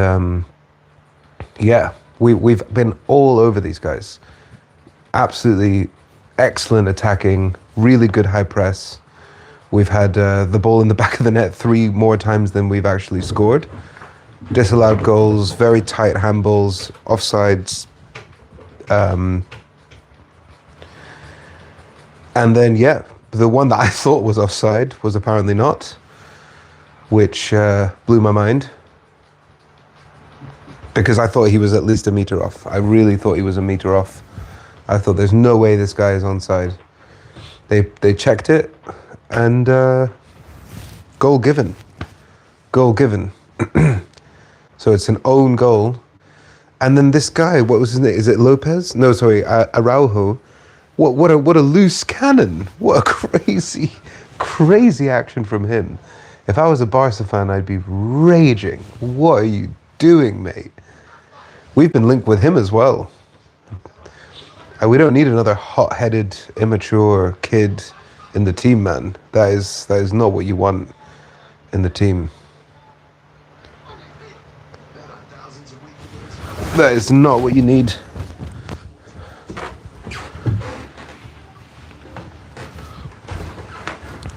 yeah, we've been all over these guys. Absolutely excellent attacking, really good high press. We've had the ball in the back of the net 3 more times than we've actually scored. Disallowed goals, very tight handballs, offsides. And then, yeah, the one that I thought was offside was apparently not, which blew my mind. Because I thought he was at least a metre off. I really thought he was a metre off. I thought there's no way this guy is onside. They checked it, and goal given. Goal given. So it's an own goal. And then this guy, what was his name? Is it Lopez? No, sorry, Araujo. What a loose cannon. What a crazy, crazy action from him. If I was a Barca fan, I'd be raging. What are you doing, mate? We've been linked with him as well. And we don't need another hot-headed, immature kid in the team, man. That is not what you want in the team. That is not what you need.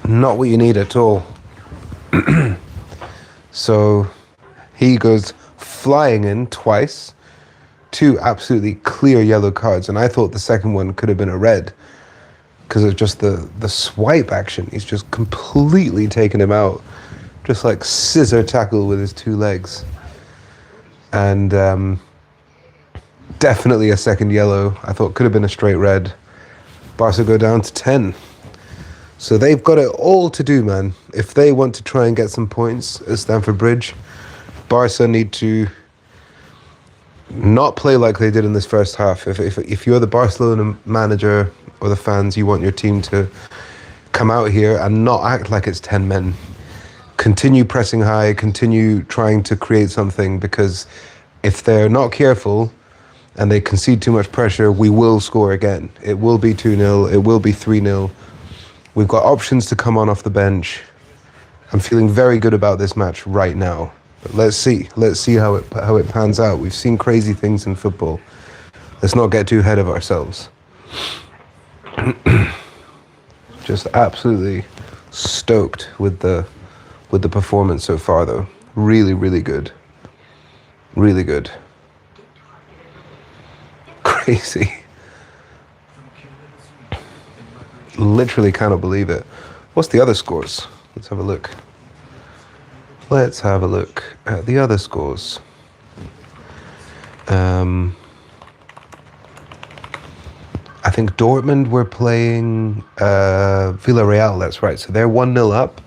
Not what you need at all. So he goes flying in twice. 2 absolutely clear yellow cards, and I thought the second one could have been a red because of just the swipe action. He's just completely taken him out, just like scissor tackle with his 2 legs. And definitely a second yellow. I thought could have been a straight red. Barca go down to 10. So they've got it all to do, man. If they want to try and get some points at Stamford Bridge, Barca need to not play like they did in this first half. If you're the Barcelona manager or the fans, you want your team to come out here and not act like it's 10 men. Continue pressing high, continue trying to create something, because if they're not careful and they concede too much pressure, we will score again. It will be 2-0, it will be 3-0. We've got options to come on off the bench. I'm feeling very good about this match right now. But let's see how it pans out. We've seen crazy things in football. Let's not get too ahead of ourselves. Just absolutely stoked with the performance so far, though. Really, really good. Really good. Crazy. Literally cannot believe it. What's the other scores? Let's have a look. Let's have a look at the other scores. I think Dortmund were playing Villarreal, that's right. So they're 1-0 up.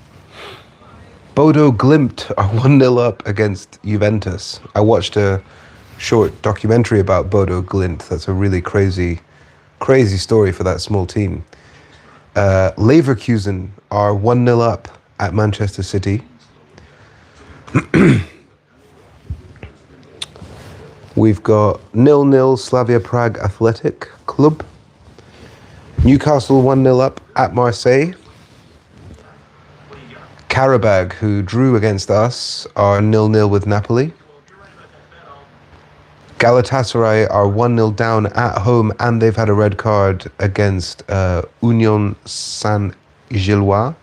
Bodo Glimt are 1-0 up against Juventus. I watched a short documentary about Bodo Glimt. That's a really crazy, crazy story for that small team. Leverkusen are 1-0 up at Manchester City. We've got 0-0 Slavia Prague Athletic Club. Newcastle 1-0 up at Marseille. Karabag, who drew against us, are 0-0 with Napoli. Galatasaray are 1-0 down at home, and they've had a red card against Union Saint-Gilloise.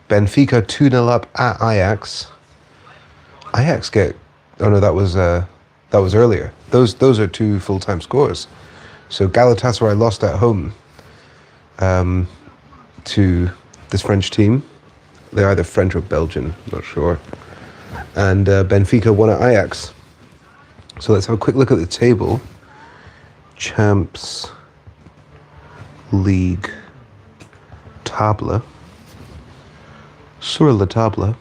Benfica 2-0 up at Ajax. Ajax get... Oh no, that was earlier. Those are two full-time scores. So Galatasaray lost at home to this French team. They're either French or Belgian, not sure. And Benfica won at Ajax. So let's have a quick look at the table. Champs League table. Sur la table.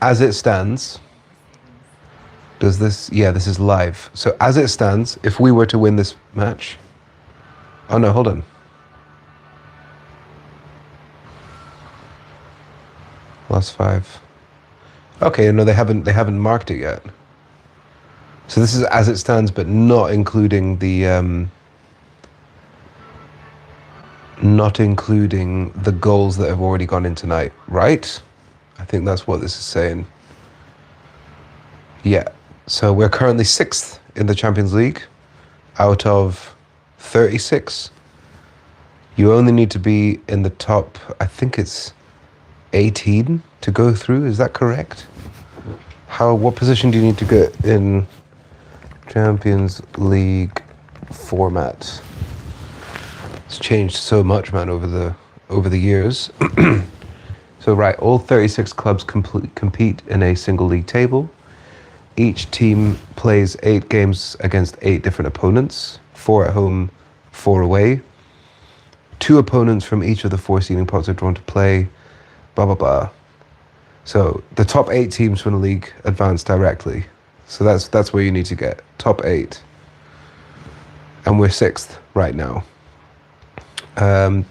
As it stands, does this... Yeah, this is live. So as it stands, if we were to win this match... Oh no, hold on. Last 5. Okay, no, they haven't marked it yet. So this is as it stands, but not including the goals that have already gone in tonight, right? I think that's what this is saying. Yeah. So we're currently 6th in the Champions League out of 36. You only need to be in the top, I think it's 18 to go through. Is that correct? What position do you need to get in Champions League format? It's changed so much, man, over the years. So right, all 36 clubs compete in a single league table. Each team plays 8 games against 8 different opponents, 4 at home, 4 away. 2 opponents from each of the 4 seeding pots are drawn to play, blah, blah, blah. So the top 8 teams from the league advance directly. So that's where you need to get, top 8. And we're 6th right now.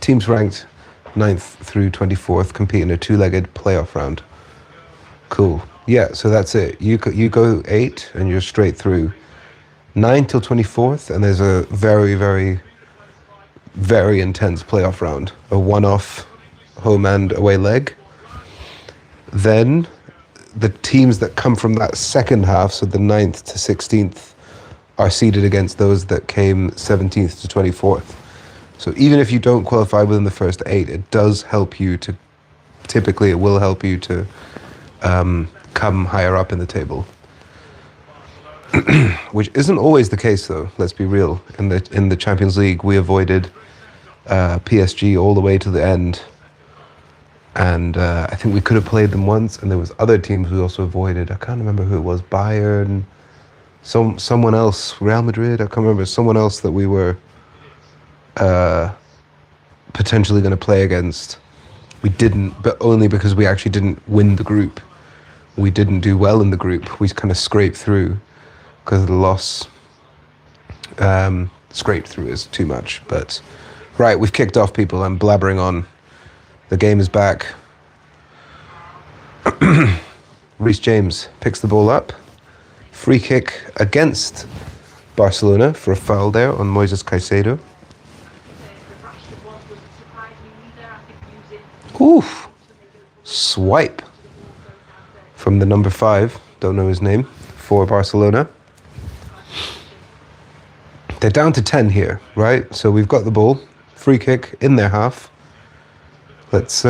Teams ranked 9th through 24th compete in a 2-legged playoff round. Cool. Yeah, so that's it. You go 8 and you're straight through. 9 till 24th, and there's a very, very, very intense playoff round. A one-off home and away leg. Then the teams that come from that second half, so the 9th to 16th, are seeded against those that came 17th to 24th. So even if you don't qualify within the first 8, it does help you to, typically it will help you to come higher up in the table. Which isn't always the case though, let's be real. In the Champions League, we avoided PSG all the way to the end. And I think we could have played them once, and there was other teams we also avoided. I can't remember who it was, Bayern, someone else, Real Madrid, I can't remember, someone else that we were potentially going to play against. We didn't, but only because we actually didn't win the group. We didn't do well in the group. We kind of scraped through because of the loss. Scraped through is too much, but right, we've kicked off, people. I'm blabbering on. The game is back. Reece James picks the ball up. Free kick against Barcelona for a foul there on Moises Caicedo. Oof. Swipe from the number 5, don't know his name, for Barcelona. They're down to 10 here, right? So we've got the ball. Free kick in their half. Let's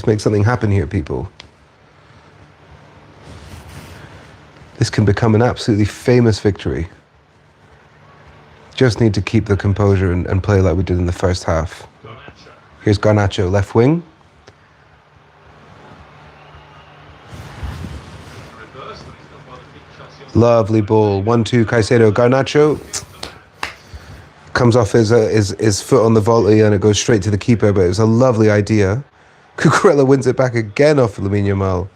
make something happen here, people. This can become an absolutely famous victory. Just need to keep the composure and play like we did in the first half. Here's Garnacho, left wing. Lovely ball. 1-2, Caicedo. Garnacho comes off his foot on the volley and it goes straight to the keeper, but it was a lovely idea. Cucurella wins it back again off Lamine Yamal.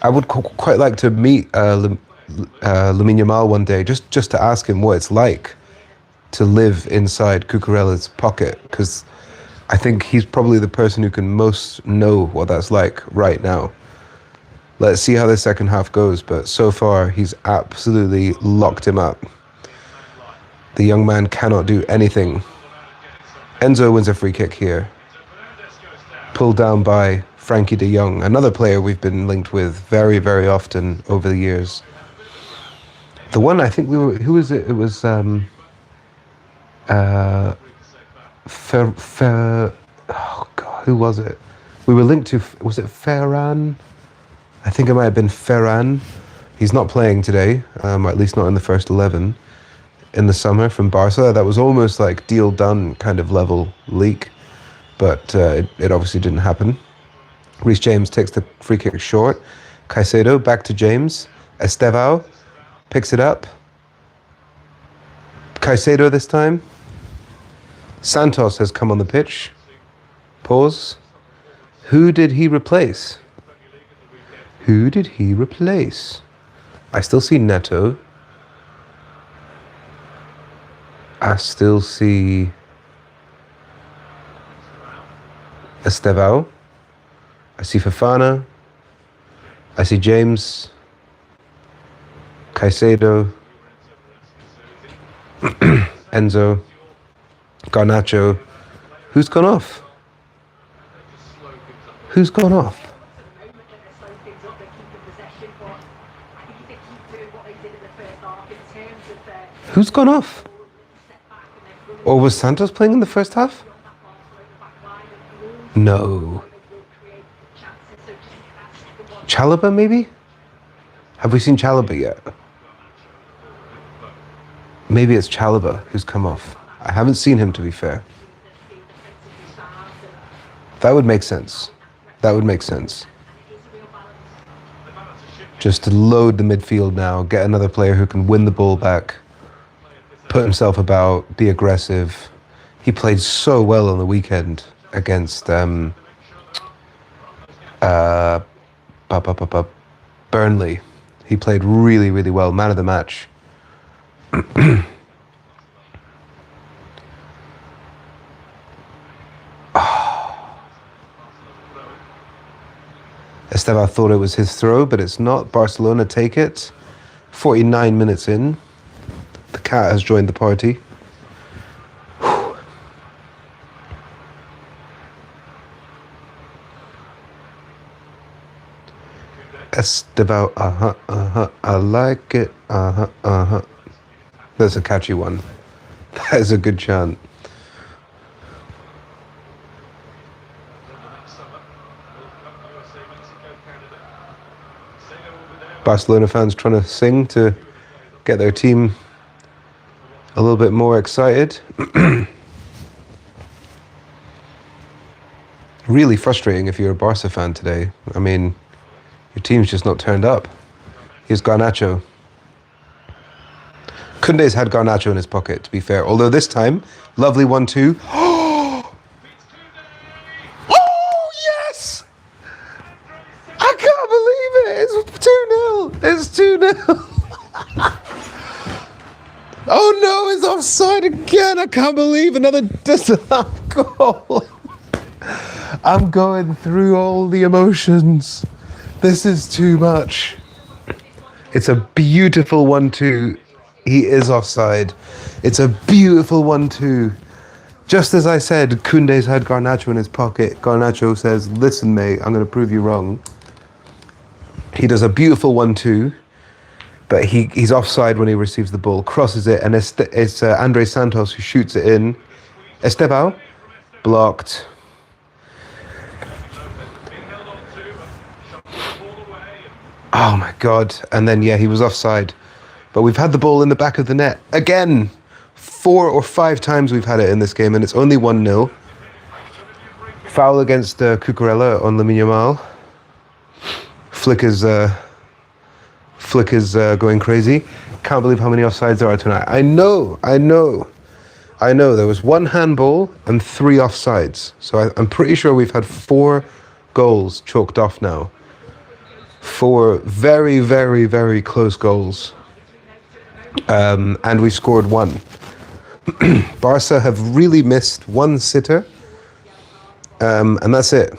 I would quite like to meet Lamine Yamal one day, just to ask him what it's like to live inside Cucurella's pocket, because I think he's probably the person who can most know what that's like right now. Let's see how the second half goes, but so far he's absolutely locked him up. The young man cannot do anything. Enzo wins a free kick here. Pulled down by Frankie de Jong, another player we've been linked with very, very often over the years. The one I think who was it? It was Oh God, who was it? We were linked to, was it Ferran? I think it might have been Ferran. He's not playing today, at least not in the first 11 in the summer from Barca. That was almost like deal done kind of level leak, but it obviously didn't happen. Reece James takes the free kick short. Caicedo back to James. Estevao picks it up. Caicedo this time. Santos has come on the pitch. Pause. Who did he replace? Who did he replace? I still see Neto. I still see Estevao. I see Fofana. I see James. Caicedo. Enzo. Garnacho. Who's gone off? Who's gone off? Who's gone off? Or was Santos playing in the first half? No. Chalobah, maybe? Have we seen Chalobah yet? Maybe it's Chalobah who's come off. I haven't seen him, to be fair. That would make sense. That would make sense. Just to load the midfield now, get another player who can win the ball back, put himself about, be aggressive. He played so well on the weekend against Burnley. He played really, really well. Man of the match. Estevao thought it was his throw, but it's not. Barcelona take it. 49 minutes in. The cat has joined the party. Estevao, I like it, That's a catchy one. That is a good chant. Barcelona fans trying to sing to get their team a little bit more excited. Really frustrating if you're a Barca fan today. I mean, your team's just not turned up. Here's Garnacho. Koundé's had Garnacho in his pocket, to be fair. Although this time, lovely 1-2. Oh, yes! I can't believe it! It's 2-0! It's 2-0! Oh no, it's offside again! I can't believe another disallowed goal! I'm going through all the emotions. This is too much. It's a beautiful 1-2. He is offside. It's a beautiful 1-2. Just as I said, Koundé's had Garnacho in his pocket. Garnacho says, listen, mate, I'm going to prove you wrong. He does a beautiful 1-2, but he's offside when he receives the ball, crosses it, and it's Andre Santos who shoots it in. Estevao, blocked. Oh my God. And then, yeah, he was offside. But we've had the ball in the back of the net. Again, 4 or 5 times we've had it in this game, and it's only 1-0. Foul against Cucurella on Lamine Yamal. Flick is going crazy. Can't believe how many offsides there are tonight. I know. There was 1 handball and 3 offsides. So I'm pretty sure we've had 4 goals chalked off now. 4 very, very, very close goals. And we scored 1. Barca have really missed 1 sitter. And that's it.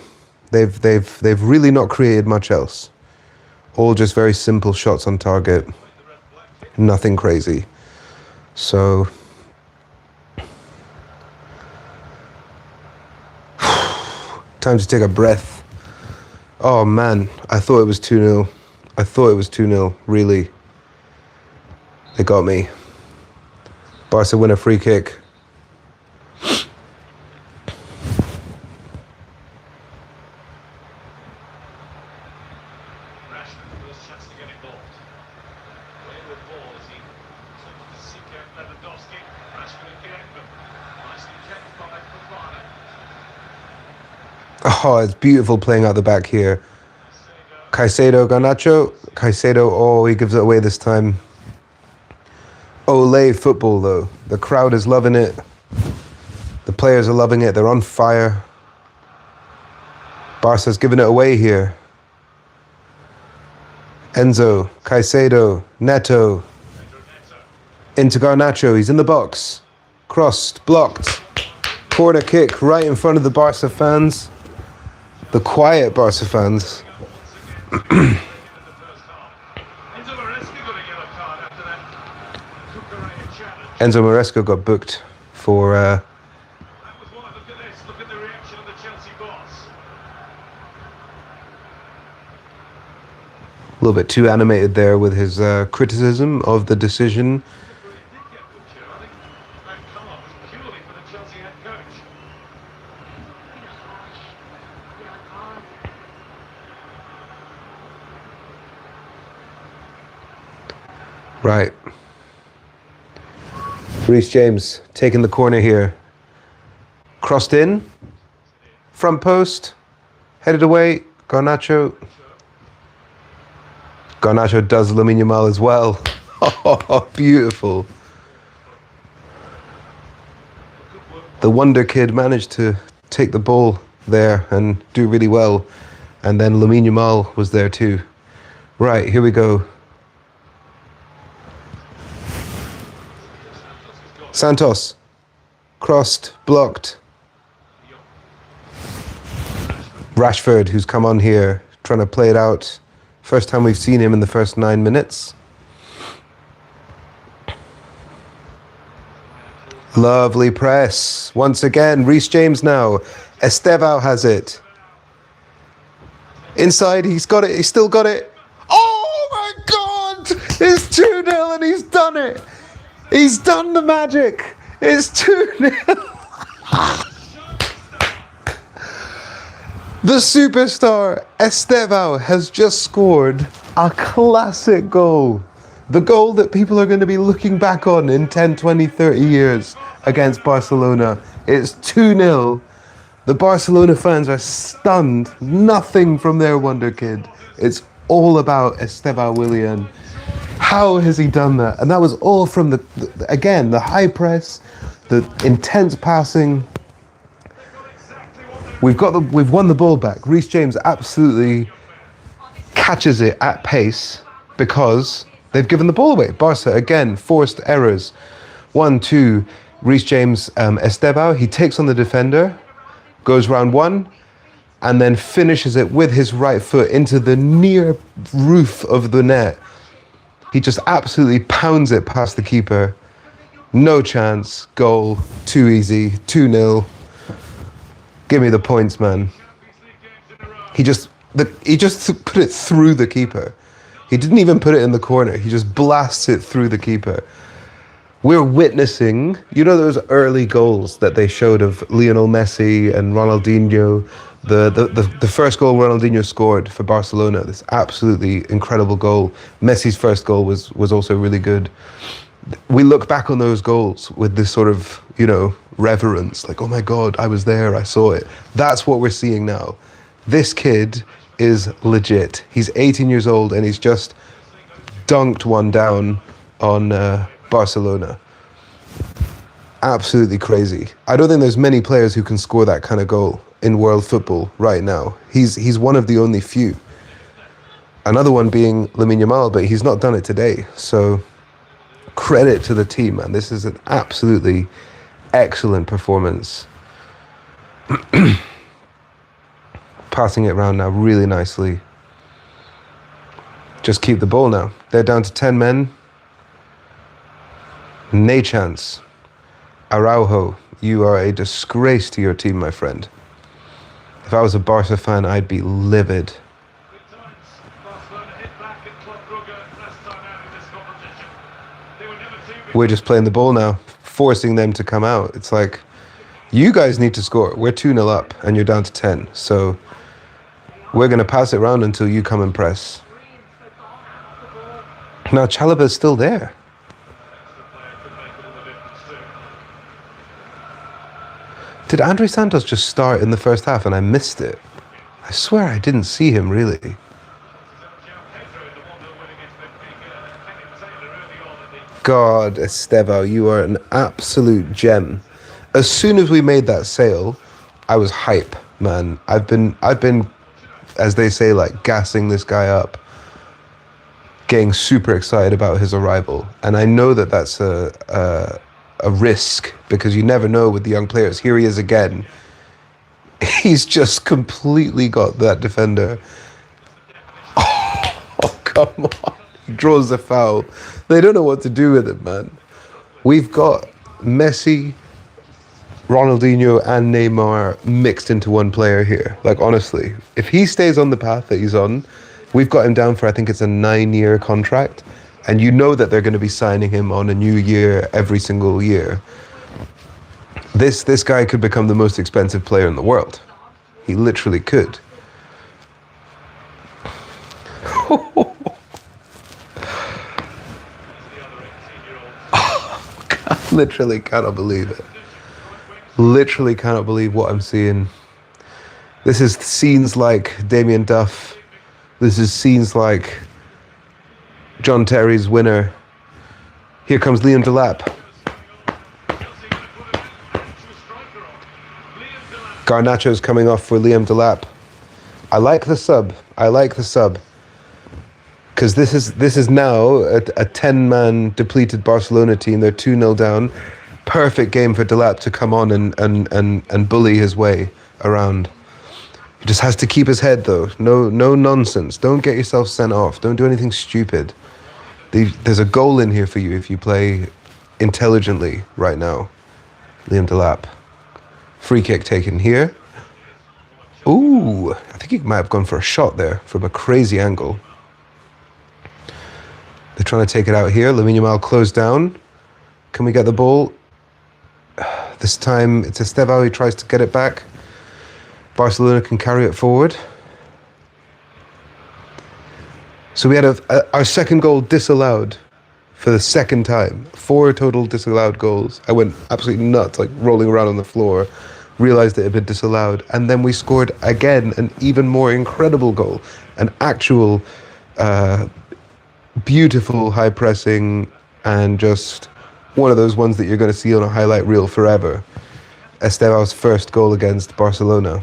They've really not created much else. All just very simple shots on target. Nothing crazy. So time to take a breath. Oh man, I thought it was 2-0. I thought it was 2-0, really. They got me. Barca win a free kick. First chance to get involved. Wayward ball as he attempted to seek out Lewandowski. Rashford again, but nicely kept by Fofana. Oh, it's beautiful playing out the back here. Caicedo, Garnacho. Caicedo, oh, he gives it away this time. Olé football, though. The crowd is loving it. The players are loving it. They're on fire. Barca's giving it away here. Enzo, Caicedo, Neto. Into Garnacho. He's in the box. Crossed, blocked. Corner kick right in front of the Barca fans. The quiet Barca fans. Enzo Maresca got booked for Look at the reaction of the Chelsea boss. a little bit too animated there with his criticism of the decision. Right. Reece James taking the corner here. Crossed in. Front post. Headed away. Garnacho. Garnacho does Lamine Yamal as well. Oh, beautiful. The Wonder Kid managed to take the ball there and do really well. And then Lamine Yamal was there too. Right, here we go. Santos, crossed, blocked. Rashford, who's come on here, trying to play it out. First time we've seen him in the first 9 minutes. Lovely press. Once again, Reece James now. Estevao has it. Inside, he's got it, he's still got it. Oh my God! It's 2-0 and he's done it! He's done the magic. It's 2-0. The superstar Estevao has just scored a classic goal. The goal that people are going to be looking back on in 10, 20, 30 years against Barcelona. It's 2-0. The Barcelona fans are stunned. Nothing from their wonder kid. It's all about Estevao Willian. How has he done that? And that was all from the high press, the intense passing. We've won the ball back. Reece James absolutely catches it at pace because they've given the ball away. Barca again forced errors. 1-2. Reece James, Estevao. He takes on the defender, goes round one, and then finishes it with his right foot into the near roof of the net. He just absolutely pounds it past the keeper. No chance. Goal. Too easy. 2-0. Give me the points, man. He just put it through the keeper. He didn't even put it in the corner. He just blasts it through the keeper. We're witnessing, you know, those early goals that they showed of Lionel Messi and Ronaldinho. The first goal Ronaldinho scored for Barcelona, this absolutely incredible goal. Messi's first goal was also really good. We look back on those goals with this sort of, you know, reverence, like, oh my God, I was there, I saw it. That's what we're seeing now. This kid is legit. He's 18 years old and he's just dunked one down on Barcelona. Absolutely crazy. I don't think there's many players who can score that kind of goal in world football right now. He's one of the only few. Another one being Lamine Yamal, but he's not done it today. So credit to the team, man. This is an absolutely excellent performance. Passing it around now really nicely. Just keep the ball now. They're down to 10 men. Nay chance. Araujo, you are a disgrace to your team, my friend. If I was a Barca fan, I'd be livid. We're just playing the ball now, forcing them to come out. It's like, you guys need to score. We're 2-0 up and you're down to 10. So we're going to pass it around until you come and press. Now Chalobah's still there. Did Andre Santos just start in the first half and I missed it? I swear I didn't see him really. God, Estevao, you are an absolute gem. As soon as we made that sale, I was hype, man. I've been, as they say, like gassing this guy up, getting super excited about his arrival. And I know that that's a risk because you never know with the young players. Here he is again. He's just completely got that defender. Oh, come on. He draws the foul. They don't know what to do with it, man. We've got Messi, Ronaldinho and Neymar mixed into one player here. Like, honestly, if he stays on the path that he's on, we've got him down for, I think it's a 9-year contract. And you know that they're going to be signing him on a new year every single year. This guy could become the most expensive player in the world. He literally could. Literally cannot believe it. Literally cannot believe what I'm seeing. This is scenes like Damien Duff. This is scenes like John Terry's winner. Here comes Liam Delap. Garnacho's coming off for Liam Delap. I like the sub. I like the sub. Because this is now a 10-man depleted Barcelona team. They're 2-0 down. Perfect game for Delap to come on and bully his way around. He just has to keep his head though. No nonsense. Don't get yourself sent off. Don't do anything stupid. There's a goal in here for you if you play intelligently right now. Liam Delap. Free kick taken here. Ooh, I think he might have gone for a shot there from a crazy angle. They're trying to take it out here. Lamine Yamal closed down. Can we get the ball? This time it's Estevao. He tries to get it back. Barcelona can carry it forward. So we had our second goal disallowed for the second time. 4 total disallowed goals. I went absolutely nuts, like rolling around on the floor. Realized it had been disallowed. And then we scored again an even more incredible goal. An actual beautiful high pressing and just one of those ones that you're going to see on a highlight reel forever. Estevao's first goal against Barcelona.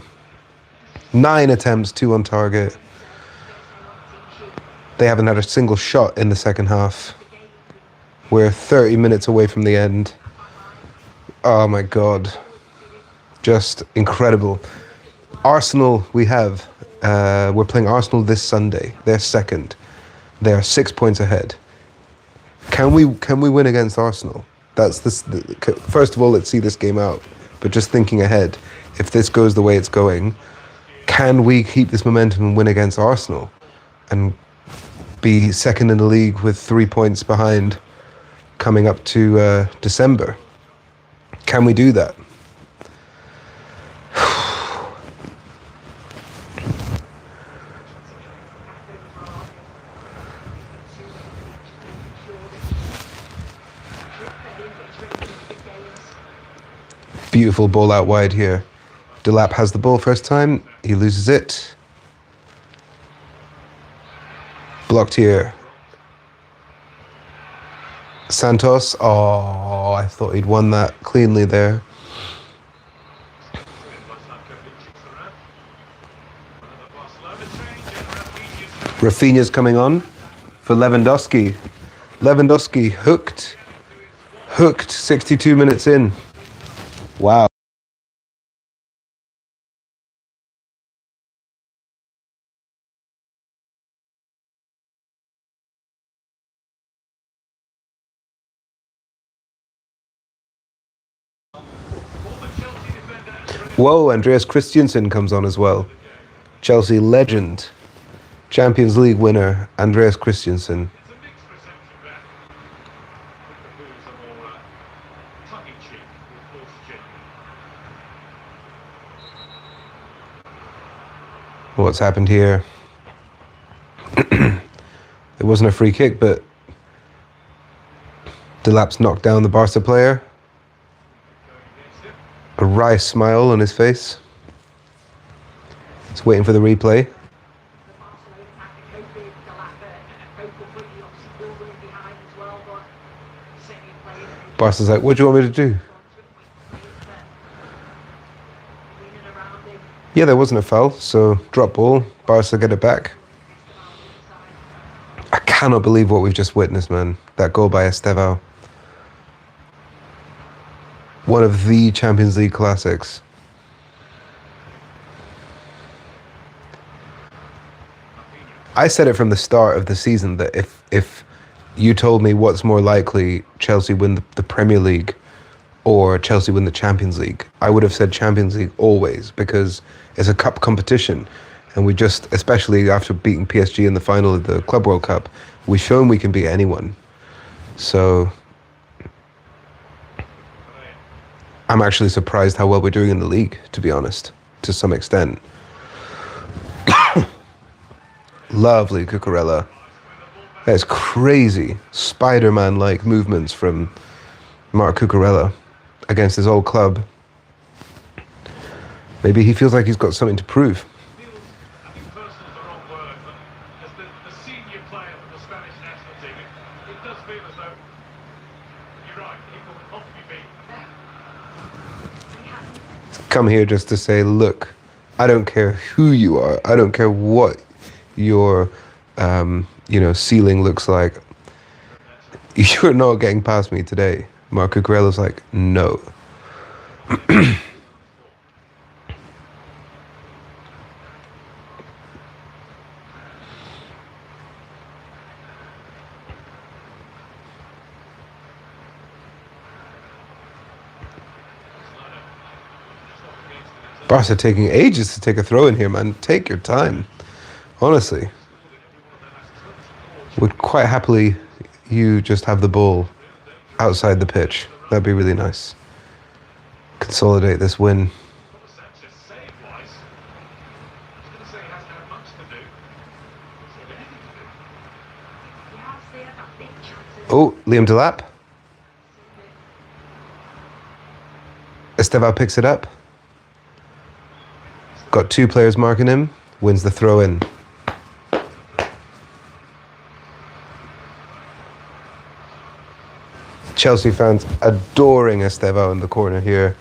9 attempts, 2 on target. They haven't had a single shot in the second half. We're 30 minutes away from the end. Oh my God. Just incredible. Arsenal we have. We're playing Arsenal this Sunday. They're second. They are 6 points ahead. Can we win against Arsenal? That's this. First of all, let's see this game out. But just thinking ahead, if this goes the way it's going, can we keep this momentum and win against Arsenal and be second in the league with 3 points behind coming up to December? Can we do that? Beautiful ball out wide here. Delap has the ball first time. He loses it. Blocked here. Santos. Oh, I thought he'd won that cleanly there. Rafinha's coming on for Lewandowski. Lewandowski hooked. Hooked 62 minutes in. Wow. Whoa, Andreas Christensen comes on as well. Chelsea legend. Champions League winner, Andreas Christensen. What's happened here? It wasn't a free kick, but Delap's knocked down the Barca player. A wry smile on his face. He's waiting for the replay. Barca's like, what do you want me to do? Yeah, there wasn't a foul, so drop ball. Barca get it back. I cannot believe what we've just witnessed, man. That goal by Estevao. One of the Champions League classics. I said it from the start of the season that if you told me what's more likely, Chelsea win the Premier League or Chelsea win the Champions League, I would have said Champions League always, because it's a cup competition. And we just, especially after beating PSG in the final of the Club World Cup, we've shown we can beat anyone. So I'm actually surprised how well we're doing in the league, to be honest, to some extent. Lovely Cucurella. That is crazy. Spider-Man-like movements from Marc Cucurella against his old club. Maybe he feels like he's got something to prove. I think personal is the wrong word, but as the senior player for the Spanish national team, it does feel as though, you're right, he will not be beaten. Come here just to say, look, I don't care who you are. I don't care what your ceiling looks like. You're not getting past me today. Marc Cucurella's like, no. Barca taking ages to take a throw in here, man. Take your time. Honestly. Would quite happily you just have the ball outside the pitch. That'd be really nice. Consolidate this win. Oh, Liam Delap. Estevao picks it up. Got two players marking him. Wins the throw in. Chelsea fans adoring Estevao in the corner here.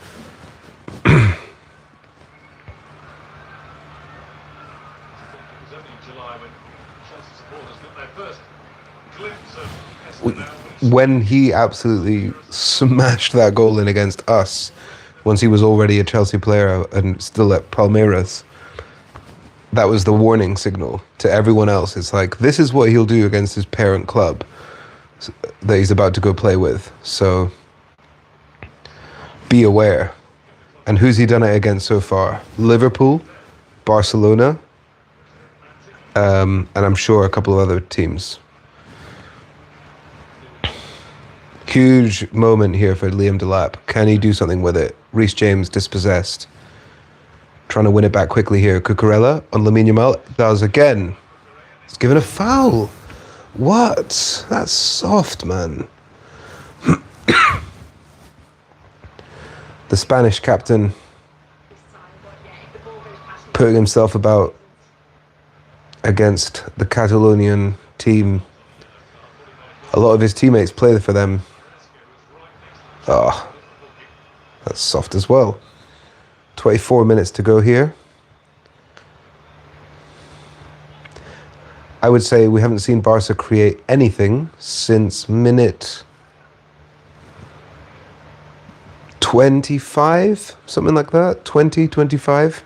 When he absolutely smashed that goal in against us, once he was already a Chelsea player and still at Palmeiras, that was the warning signal to everyone else. It's like, this is what he'll do against his parent club that he's about to go play with. So be aware. And who's he done it against so far? Liverpool, Barcelona, and I'm sure a couple of other teams. Huge moment here for Liam Delap. Can he do something with it? Reece James dispossessed. Trying to win it back quickly here. Cucurella on Lamine Yamal. Does again. He's given a foul. What? That's soft, man. The Spanish captain putting himself about against the Catalonian team. A lot of his teammates play for them. Oh, that's soft as well. 24 minutes to go here. I would say we haven't seen Barca create anything since minute 25, something like that, 20, 25.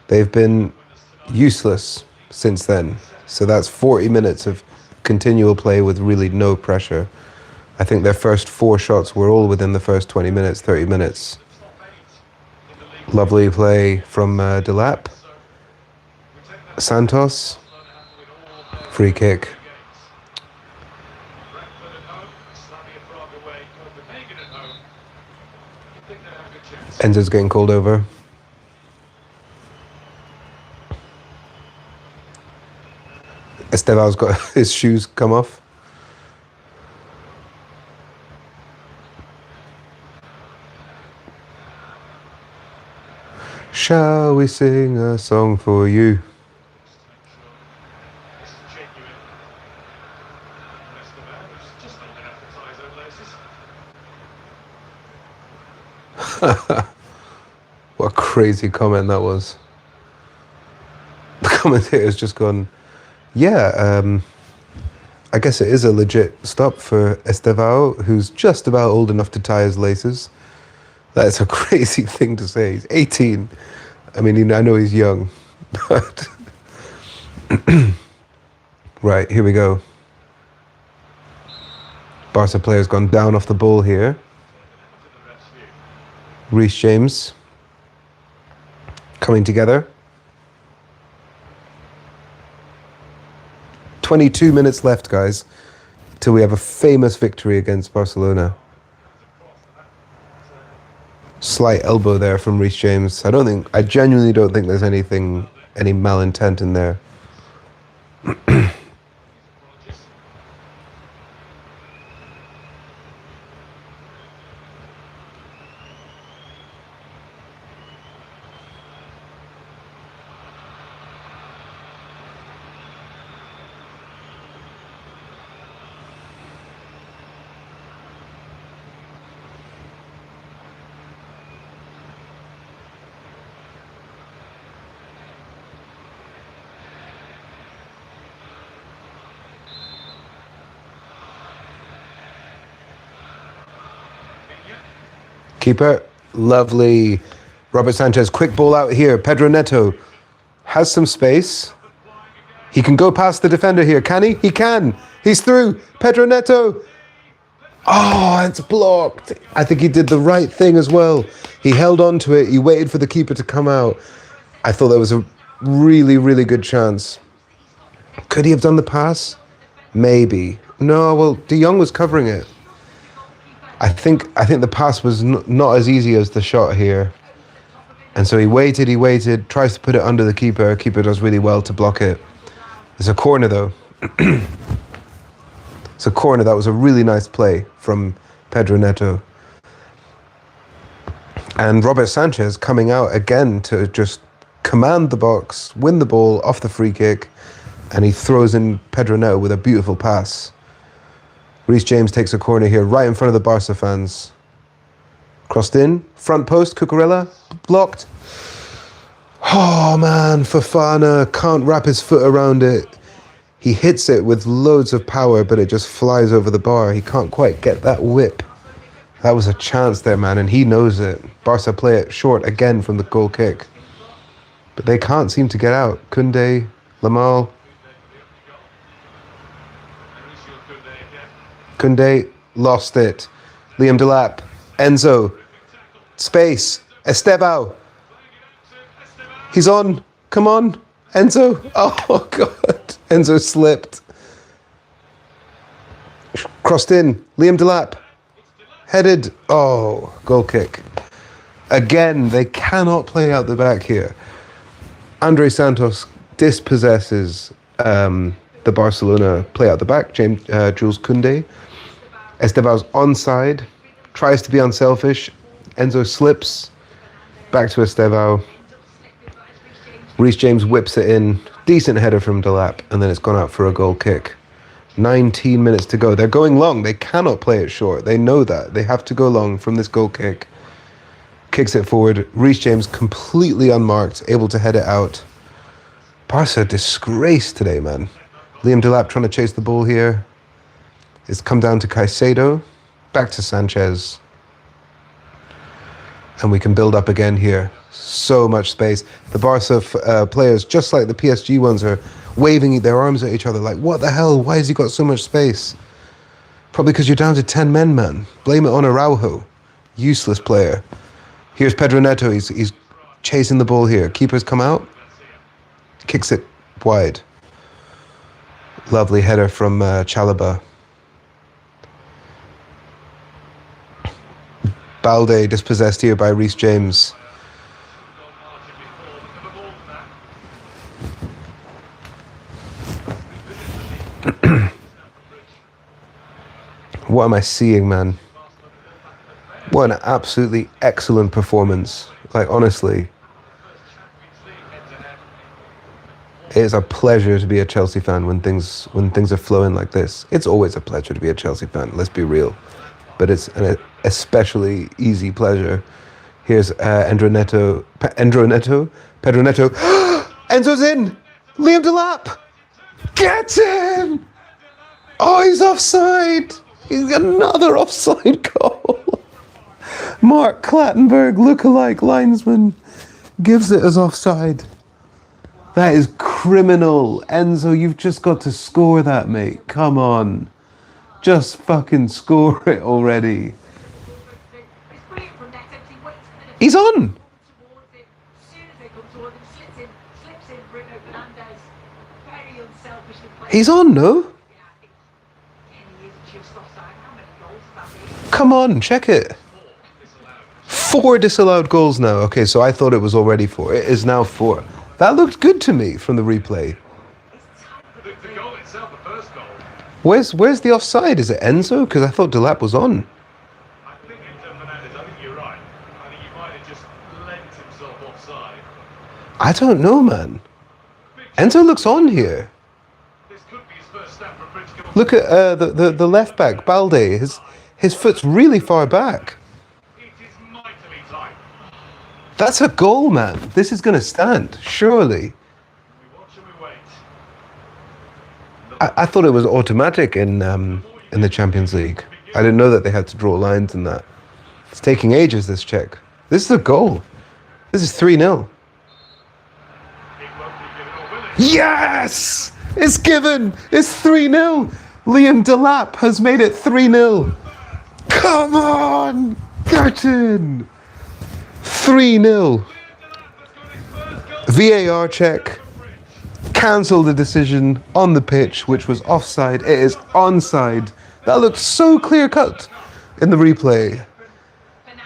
They've been useless since then. So that's 40 minutes of continual play with really no pressure. I think their first 4 shots were all within the first 20 minutes, 30 minutes. Lovely play from Delap. Santos. Free kick. Enzo's getting called over. Estevao's got his shoes come off. Shall we sing a song for you? This is genuine. Rest of that was just not enough to tie his own laces. What a crazy comment that was. The commentator's just gone, yeah, I guess it is a legit stop for Estevao, who's just about old enough to tie his laces. That's a crazy thing to say. He's 18. I mean, I know he's young, but... Right, here we go. Barca player's gone down off the ball here. Reece James coming together. 22 minutes left, guys, till we have a famous victory against Barcelona. Slight elbow there from Reece James. I genuinely don't think there's any malintent in there. Keeper, lovely. Robert Sanchez, quick ball out here. Pedro Neto has some space. He can go past the defender here, can he? He can. He's through. Pedro Neto. Oh, it's blocked. I think he did the right thing as well. He held on to it. He waited for the keeper to come out. I thought that was a really, really good chance. Could he have done the pass? Maybe. No, well, De Jong was covering it. I think the pass was not as easy as the shot here. And so he waited, tries to put it under the keeper. Keeper does really well to block it. It's a corner, though. It's a corner. That was a really nice play from Pedro Neto. And Robert Sanchez coming out again to just command the box, win the ball off the free kick, and he throws in Pedro Neto with a beautiful pass. Reece James takes a corner here, right in front of the Barca fans. Crossed in, front post, Cucurella, blocked. Oh man, Fofana can't wrap his foot around it. He hits it with loads of power, but it just flies over the bar. He can't quite get that whip. That was a chance there, man, and he knows it. Barca play it short again from the goal kick. But they can't seem to get out. Koundé, Lamal. Koundé lost it. Liam Delap. Enzo. Space. Estevao. He's on. Come on. Enzo. Oh, God. Enzo slipped. Crossed in. Liam Delap. Headed. Oh, goal kick. Again, they cannot play out the back here. Andre Santos dispossesses the Barcelona play out the back. Jules Koundé. Estevao's onside. Tries to be unselfish. Enzo slips. Back to Estevao. Reece James whips it in. Decent header from Delap. And then it's gone out for a goal kick. 19 minutes to go. They're going long. They cannot play it short. They know that. They have to go long from this goal kick. Kicks it forward. Reece James completely unmarked. Able to head it out. Barca disgrace today, man. Liam Delap trying to chase the ball here. It's come down to Caicedo. Back to Sanchez. And we can build up again here. So much space. The Barca players, just like the PSG ones, are waving their arms at each other like, what the hell? Why has he got so much space? Probably because you're down to 10 men, man. Blame it on Araujo. Useless player. Here's Pedro Neto. He's chasing the ball here. Keeper's come out. Kicks it wide. Lovely header from Chalobah. Balde dispossessed here by Reece James. What am I seeing, man? What an absolutely excellent performance. Like, honestly. It is a pleasure to be a Chelsea fan when things are flowing like this. It's always a pleasure to be a Chelsea fan. Let's be real, but it's an especially easy pleasure. Here's Pedro Neto. Enzo's in. Liam Delap. Get him. Oh, he's offside. He's got another offside goal. Mark Clattenburg, lookalike linesman, gives it as offside. That is criminal. Enzo, you've just got to score that, mate. Come on. Just fucking score it already. He's on. He's on, no? Come on, check it. 4 disallowed goals now. Okay, so I thought it was already 4. It is now 4. That looked good to me from the replay. The goal itself, the first goal. Where's the offside? Is it Enzo? Because I thought Delap was on. I think Enzo Fernandez, I think you're right. I think he might have just lent himself offside. I don't know, man. Enzo looks on here. This could be his first Stamford Bridge goal. Look at the left back, Balde. His foot's really far back. It is mightily tight. That's a goal, man. This is going to stand, surely. We watch and we wait. I thought it was automatic in the Champions League. I didn't know that they had to draw lines in that. It's taking ages, this check. This is a goal. This is 3-0. It won't be given, or will it? Yes! It's given! It's 3-0! Liam Delap has made it 3-0. Come on! Curtin! 3-0. VAR check. Cancel the decision on the pitch, which was offside. It is onside. That looked so clear cut in the replay.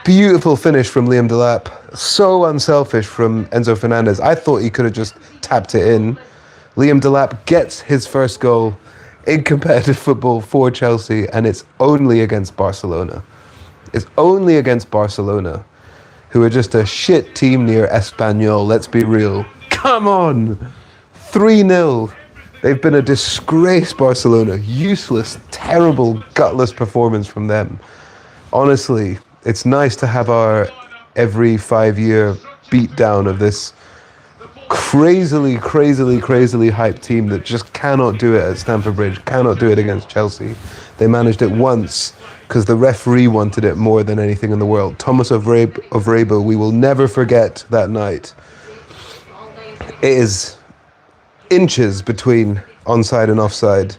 Beautiful finish from Liam Delap. So unselfish from Enzo Fernandez. I thought he could have just tapped it in. Liam Delap gets his first goal in competitive football for Chelsea, and it's only against Barcelona. It's only against Barcelona, who are just a shit team near Espanyol, let's be real. Come on! 3-0. They've been a disgrace, Barcelona. Useless, terrible, gutless performance from them. Honestly, it's nice to have our every 5-year beatdown of this crazily hyped team that just cannot do it at Stamford Bridge, cannot do it against Chelsea. They managed it once because the referee wanted it more than anything in the world. Thomas of Reba, we will never forget that night. It is inches between onside and offside,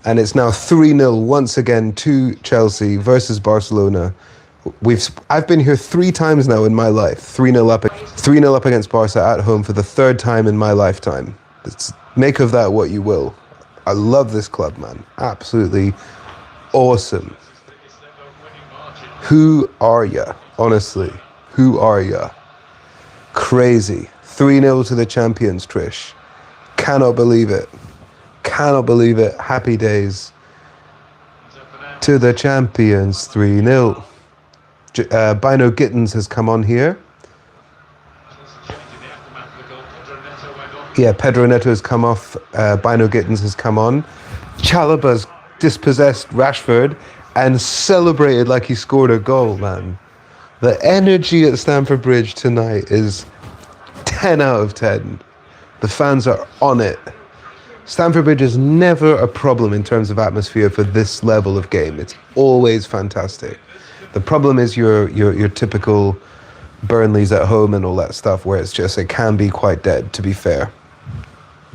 and it's now 3-0 once again to Chelsea versus Barcelona. I've been here 3 times now in my life. 3-0 up against Barca at home for the 3rd time in my lifetime. Make of that what you will. I love this club, man. Absolutely awesome. Who are ya? Honestly, who are ya? Crazy. 3-0 to the champions, Trish. Cannot believe it. Cannot believe it. Happy days. To the champions, 3-0. Bino Gittins has come on here. Yeah, Pedro Neto has come off. Bino Gittins has come on. Chalobah's dispossessed Rashford and celebrated like he scored a goal, man. The energy at Stamford Bridge tonight is 10 out of 10. The fans are on it. Stamford Bridge is never a problem in terms of atmosphere for this level of game. It's always fantastic. The problem is your typical Burnleys at home and all that stuff, where it can be quite dead, to be fair.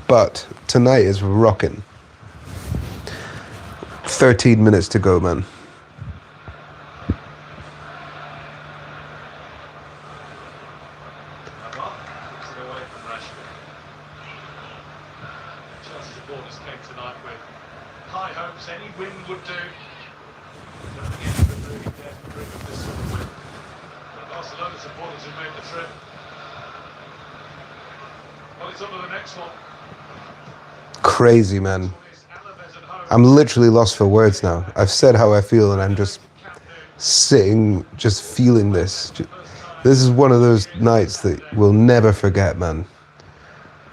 But tonight is rocking. 13 minutes to go, man. Chelsea supporters came tonight with high hopes. Any win would do. Barcelona supporters have made the trip. Well, it's on to the next one. Crazy, man. I'm literally lost for words now. I've said how I feel and I'm just sitting, just feeling this. This is one of those nights that we'll never forget, man.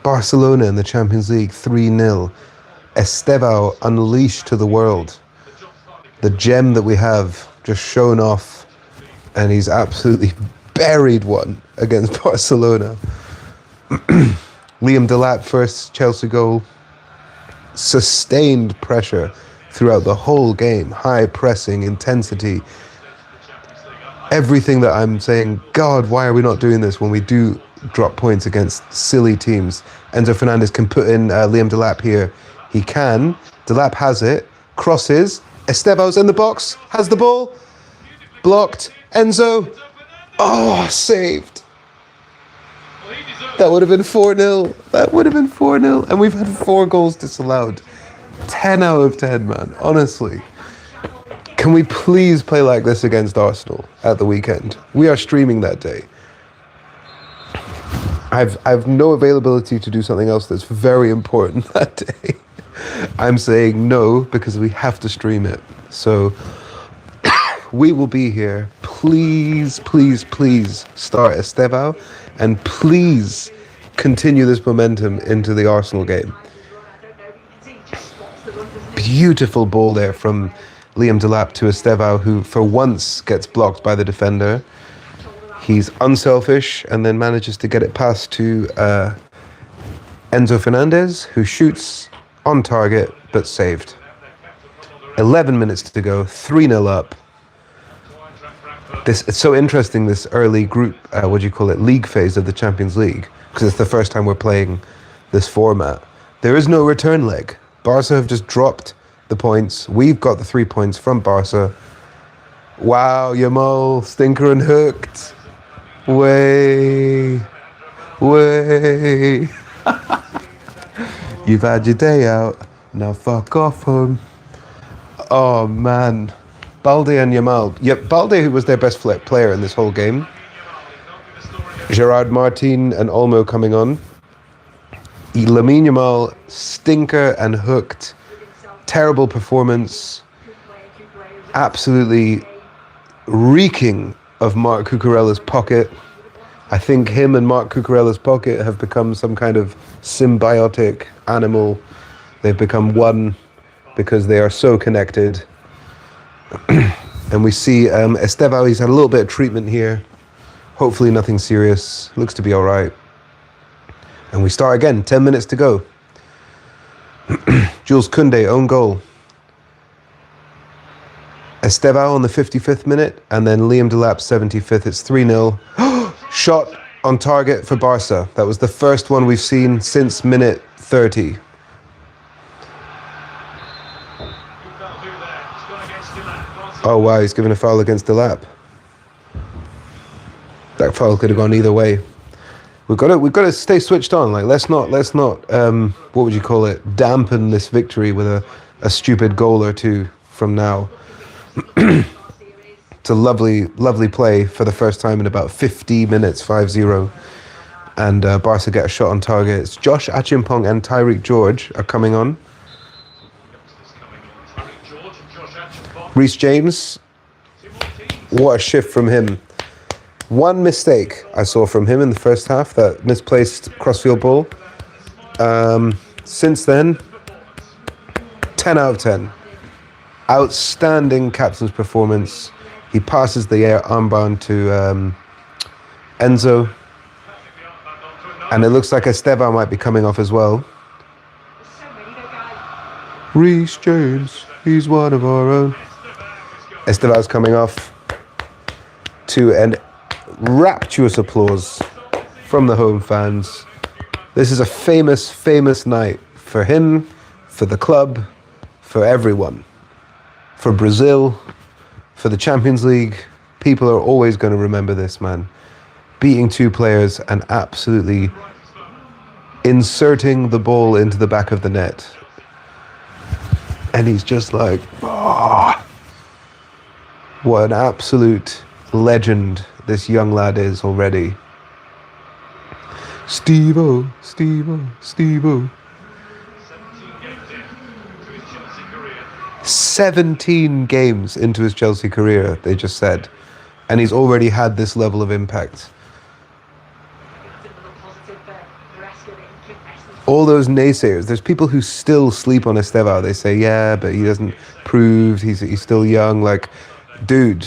Barcelona in the Champions League 3-0. Estevao unleashed to the world. The gem that we have just shown off, and he's absolutely buried one against Barcelona. Liam Delap first Chelsea goal. Sustained pressure throughout the whole game. High pressing, intensity. Everything that I'm saying, God, why are we not doing this when we do drop points against silly teams? Enzo Fernandez can put in Liam Delap here. He can. Delap has it. Crosses. Estevao's in the box. Has the ball. Blocked. Enzo. Oh, saved. That would have been 4-0. That would have been 4-0. And we've had 4 goals disallowed. 10 out of 10, man. Honestly. Can we please play like this against Arsenal at the weekend? We are streaming that day. I have no availability to do something else that's very important that day. I'm saying no because we have to stream it. So we will be here. Please, please, please start Estevao and please continue this momentum into the Arsenal game. Beautiful ball there from Liam Delap to Estevao, who for once gets blocked by the defender. He's unselfish and then manages to get it past to Enzo Fernandez, who shoots on target but saved. 11 minutes to go, 3-0 up. It's so interesting, this early group, league phase of the Champions League, because it's the first time we're playing this format. There is no return leg. Barca have just dropped the points. We've got the 3 points from Barca. Wow, Yamal, stinker and hooked. Way. You've had your day out, now fuck off home. Oh man, Balde and Yamal. Yep, Balde, who was their best player in this whole game. Gerard Martin and Olmo coming on. Lamine Yamal, stinker and hooked. Terrible performance. Absolutely reeking of Marc Cucurella's pocket. I think him and Marc Cucurella's pocket have become some kind of symbiotic animal. They've become one because they are so connected. And we see Estevao, he's had a little bit of treatment here. Hopefully nothing serious. Looks to be all right. And we start again, 10 minutes to go. Jules Koundé, own goal. Estevao on the 55th minute, and then Liam Delap 75th. It's 3-0. Shot on target for Barca. That was the first one we've seen since minute 30. Oh wow, he's given a foul against Delap. That foul could have gone either way. We've got to stay switched on. Like let's not what would you call it? Dampen this victory with a stupid goal or two from now. It's a lovely play for the first time in about 50 minutes, 5-0. And Barca get a shot on target. It's Josh Achimpong and Tyreek George are coming on. Reece James, what a shift from him. One mistake I saw from him in the first half, that misplaced crossfield ball. Since then, 10 out of 10. Outstanding captain's performance. He passes the armband to Enzo. And it looks like Estevao might be coming off as well. Reece James, he's one of our own. Estevao's coming off to an rapturous applause from the home fans. This is a famous night for him, for the club, for everyone. For Brazil, for the Champions League. People are always going to remember this man. Beating 2 players and absolutely inserting the ball into the back of the net. And he's just like, oh. What an absolute legend this young lad is already. Steve-O, Steve-O, Steve-O. 17 games into his Chelsea career, they just said. And he's already had this level of impact. all those naysayers, there's people who still sleep on Estevao. They say, yeah, but he doesn't prove, he's still young. Like, dude,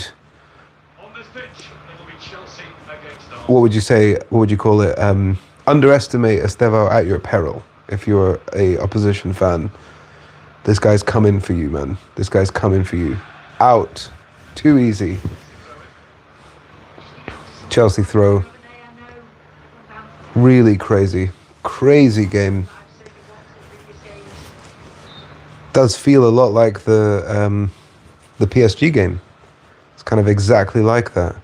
On this pitch, it'll be Chelsea against Arsenal. what would you say, what would you call it? Underestimate Estevao at your peril if you're a opposition fan. This guy's coming for you, man. This guy's coming for you. Out. Too easy. Chelsea throw. Really crazy. Crazy game. Does feel a lot like the PSG game. It's kind of exactly like that.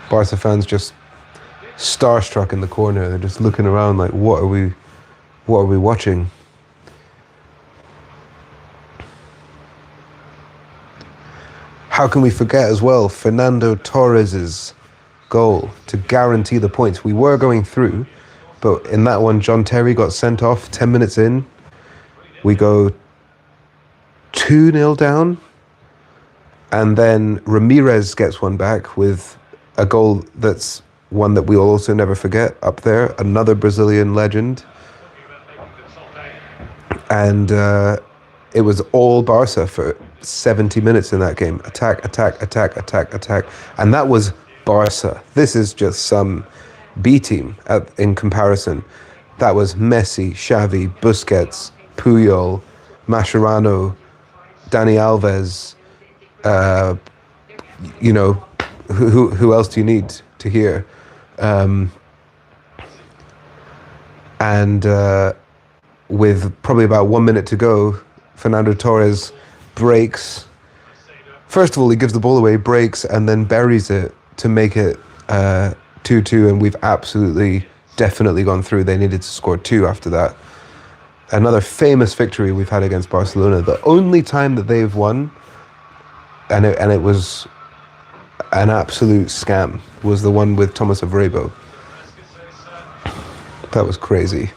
Barca fans just starstruck in the corner. They're just looking around like, what are we watching? How can we forget as well Fernando Torres's goal to guarantee the points? We were going through, but in that one, John Terry got sent off 10 minutes in. We go 2-0 down, and then Ramirez gets one back with a goal that's one that we'll also never forget up there, another Brazilian legend. And it was all Barca for 70 minutes in that game. Attack, attack, attack, attack, attack. And that was Barca. This is just some B team in comparison. That was Messi, Xavi, Busquets, Puyol, Mascherano, Dani Alves. You know, who else do you need to hear? With probably about 1 minute to go, Fernando Torres breaks. First of all, he gives the ball away, breaks, and then buries it to make it 2-2, and we've absolutely, definitely gone through. They needed to score 2 after that. Another famous victory we've had against Barcelona. The only time that they've won, and it was an absolute scam, was the one with Thomas Avrebo. That was crazy.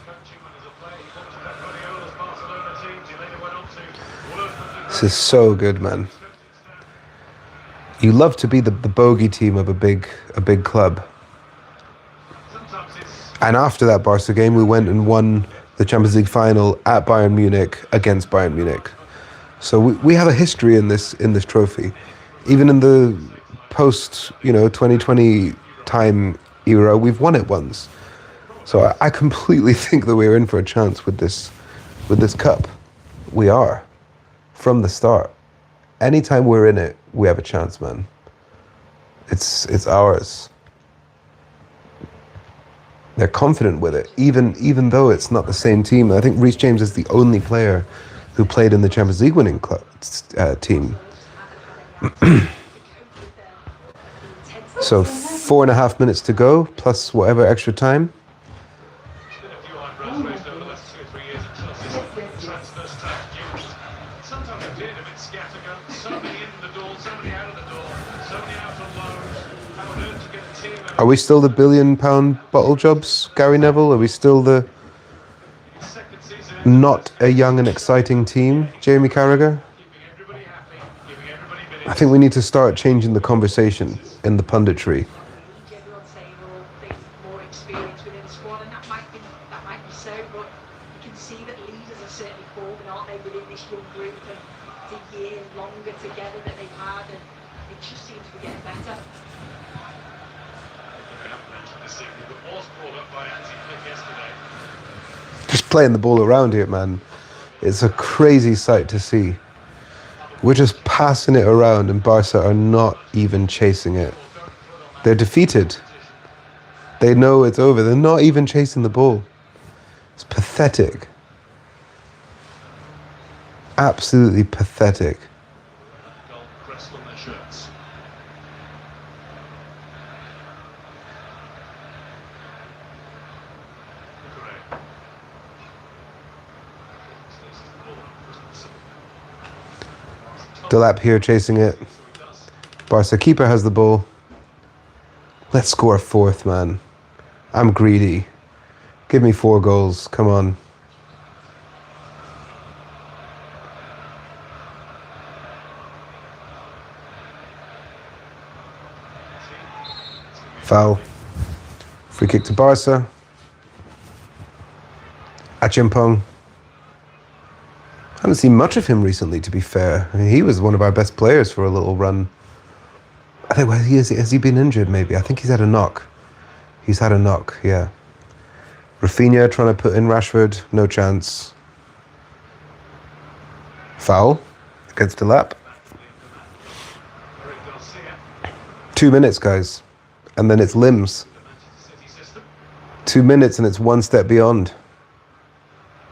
This is so good, man. You love to be the bogey team of a big club. And after that Barca game, we went and won the Champions League final at Bayern Munich against Bayern Munich. So we have a history in this trophy. Even in the post 2020 time era, we've won it once. So I completely think that we're in for a chance with this cup. We are. From the start. Anytime we're in it, we have a chance, man. It's ours. They're confident with it, even though it's not the same team. I think Reece James is the only player who played in the Champions League winning team. So 4.5 minutes to go, plus whatever extra time. Are we still the £1 billion bottle jobs, Gary Neville? Are we still the not a young and exciting team, Jamie Carragher? I think we need to start changing the conversation in the punditry. Just playing the ball around here, man. It's a crazy sight to see. We're just passing it around and Barca are not even chasing it. They're defeated. They know it's over. They're not even chasing the ball. It's pathetic. Absolutely pathetic. Delap here chasing it. Barca keeper has the ball. Let's score a fourth, man. I'm greedy. Give me 4 goals. Come on. Foul. Free kick to Barca. Achimpong. I haven't seen much of him recently, to be fair. I mean, he was one of our best players for a little run. I think, has he been injured, maybe? I think he's had a knock. He's had a knock, yeah. Rafinha trying to put in Rashford. No chance. Foul against the lap. 2 minutes, guys. And then it's limbs. 2 minutes and it's one step beyond.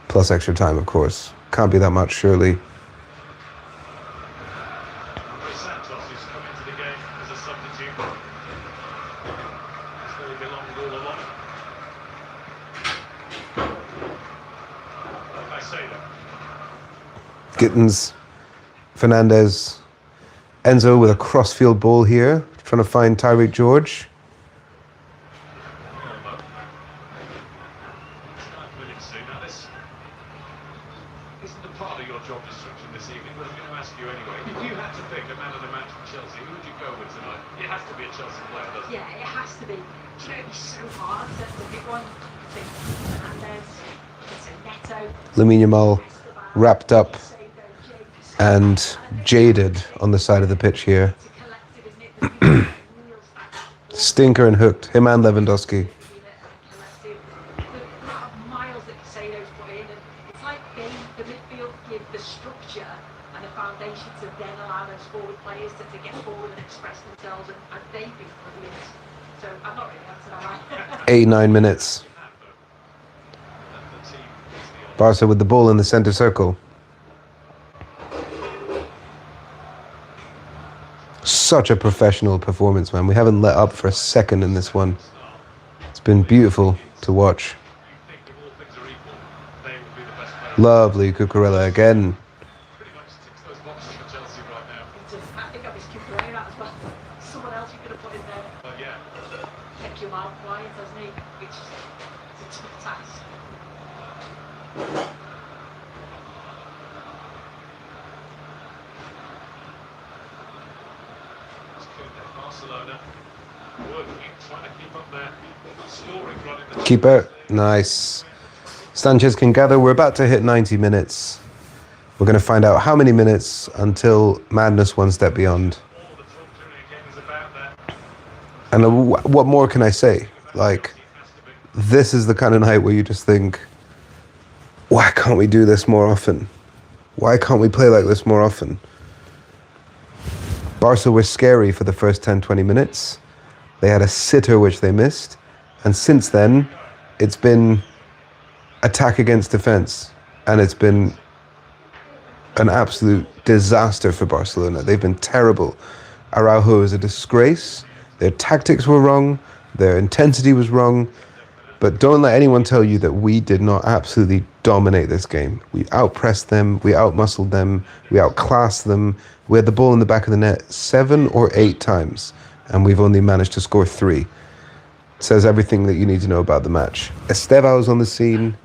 Plus extra time, of course. Can't be that much, surely. Gittins, Fernandez, Enzo with a crossfield ball here, trying to find Tyreek George. Isn't a part of your job description this evening, but I'm going to ask you anyway. If you had to pick a man of the match for Chelsea, who would you go with tonight? It has to be a Chelsea player, doesn't it? Yeah, it has to be. It's going to be so hard to pick one. I think Fernandez, it's a Neto. Lamine Yamal wrapped up and jaded on the side of the pitch here. Stinker and hooked, him and Lewandowski. It's like the midfield give the structure and the foundation to then allow those forward players to get forward and express themselves, and they've been brilliant. So I'm not really answering that right. 8-9 minutes. Barca with the ball in the centre circle. Such a professional performance, man. We haven't let up for a second in this one. It's been beautiful to watch. Lovely Cucurella again. Pretty much ticks those boxes for Chelsea right now. I think I missed Cucurella as well. Someone else you could have put in there. But yeah. Kept you out quiet, hasn't he? It's a tough task. Barcelona working, trying to keep up their scoring run in the Keeper, nice. Sanchez can gather. We're about to hit 90 minutes. We're going to find out how many minutes until madness one step beyond. all the talk during the game is about that. And what more can I say? Like, this is the kind of night where you just think, why can't we do this more often? Why can't we play like this more often? Barca were scary for the first 10-20 minutes. They had a sitter which they missed. And since then, it's been attack against defense. And it's been an absolute disaster for Barcelona. They've been terrible. Araujo is a disgrace. Their tactics were wrong. Their intensity was wrong. But don't let anyone tell you that we did not absolutely dominate this game. We outpressed them. We outmuscled them. We outclassed them. We had the ball in the back of the net 7 or 8 times. And we've only managed to score 3. It says everything that you need to know about the match. Estevao's on the scene.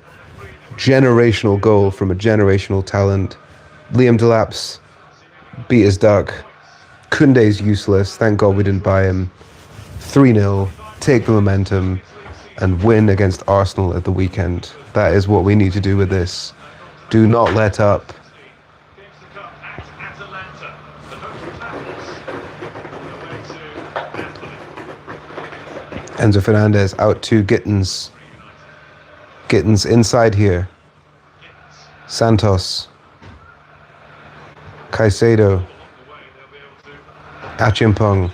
Generational goal from a generational talent. Liam Delap's beat his duck. Koundé's useless. Thank God we didn't buy him. 3-0. Take the momentum and win against Arsenal at the weekend. That is what we need to do with this. Do not let up. Games to come at Atalanta. The home travels away to Napoli. Enzo Fernandez out to Gittins. Gittins inside here. Santos. Caicedo. Achimpong.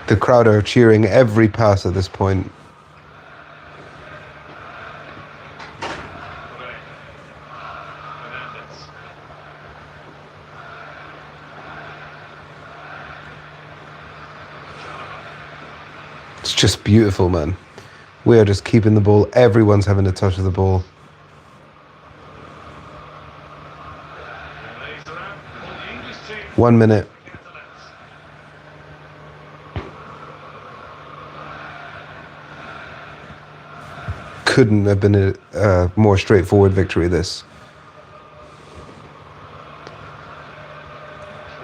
The crowd are cheering every pass at this point. It's just beautiful, man. We are just keeping the ball. Everyone's having a touch of the ball. One minute. Couldn't have been a more straightforward victory, this.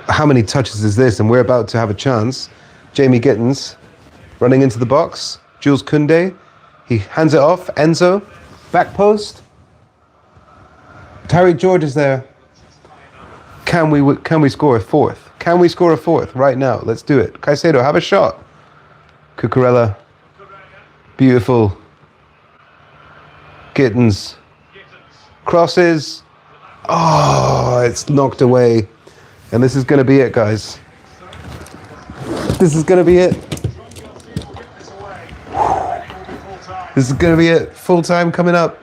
How many touches is this? And we're about to have a chance. Jamie Gittins running into the box. Jules Koundé. He hands it off. Enzo. Back post. Tariq George is there. Can we score a fourth? Can we score a fourth right now? Let's do it. Caicedo, have a shot. Cucurella. Beautiful. Gittins. Crosses. Oh, it's knocked away. And this is going to be it, guys. This is going to be it. This is going to be it. Full time coming up.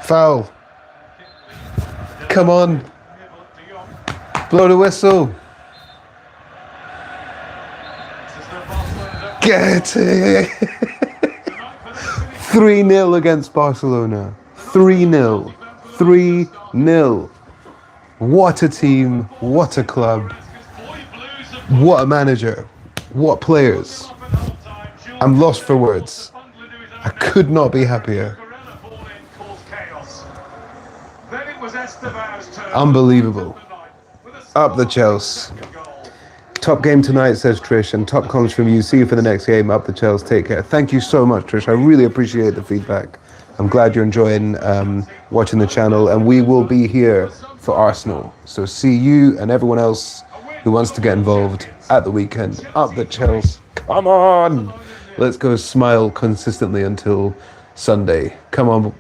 Foul. Come on. Blow the whistle. Get it. 3-0 against Barcelona. 3-0. 3-0. What a team. What a club. What a manager. What players. I'm lost for words. I could not be happier. Unbelievable. Up the Chelsea. Top game tonight, says Trish, and top comments from you. See you for the next game. Up the Chelsea. Take care. Thank you so much, Trish. I really appreciate the feedback. I'm glad you're enjoying watching the channel, and we will be here for Arsenal. So see you and everyone else who wants to get involved at the weekend. Up the Chelsea. Come on. Let's go smile consistently until Sunday. Come on.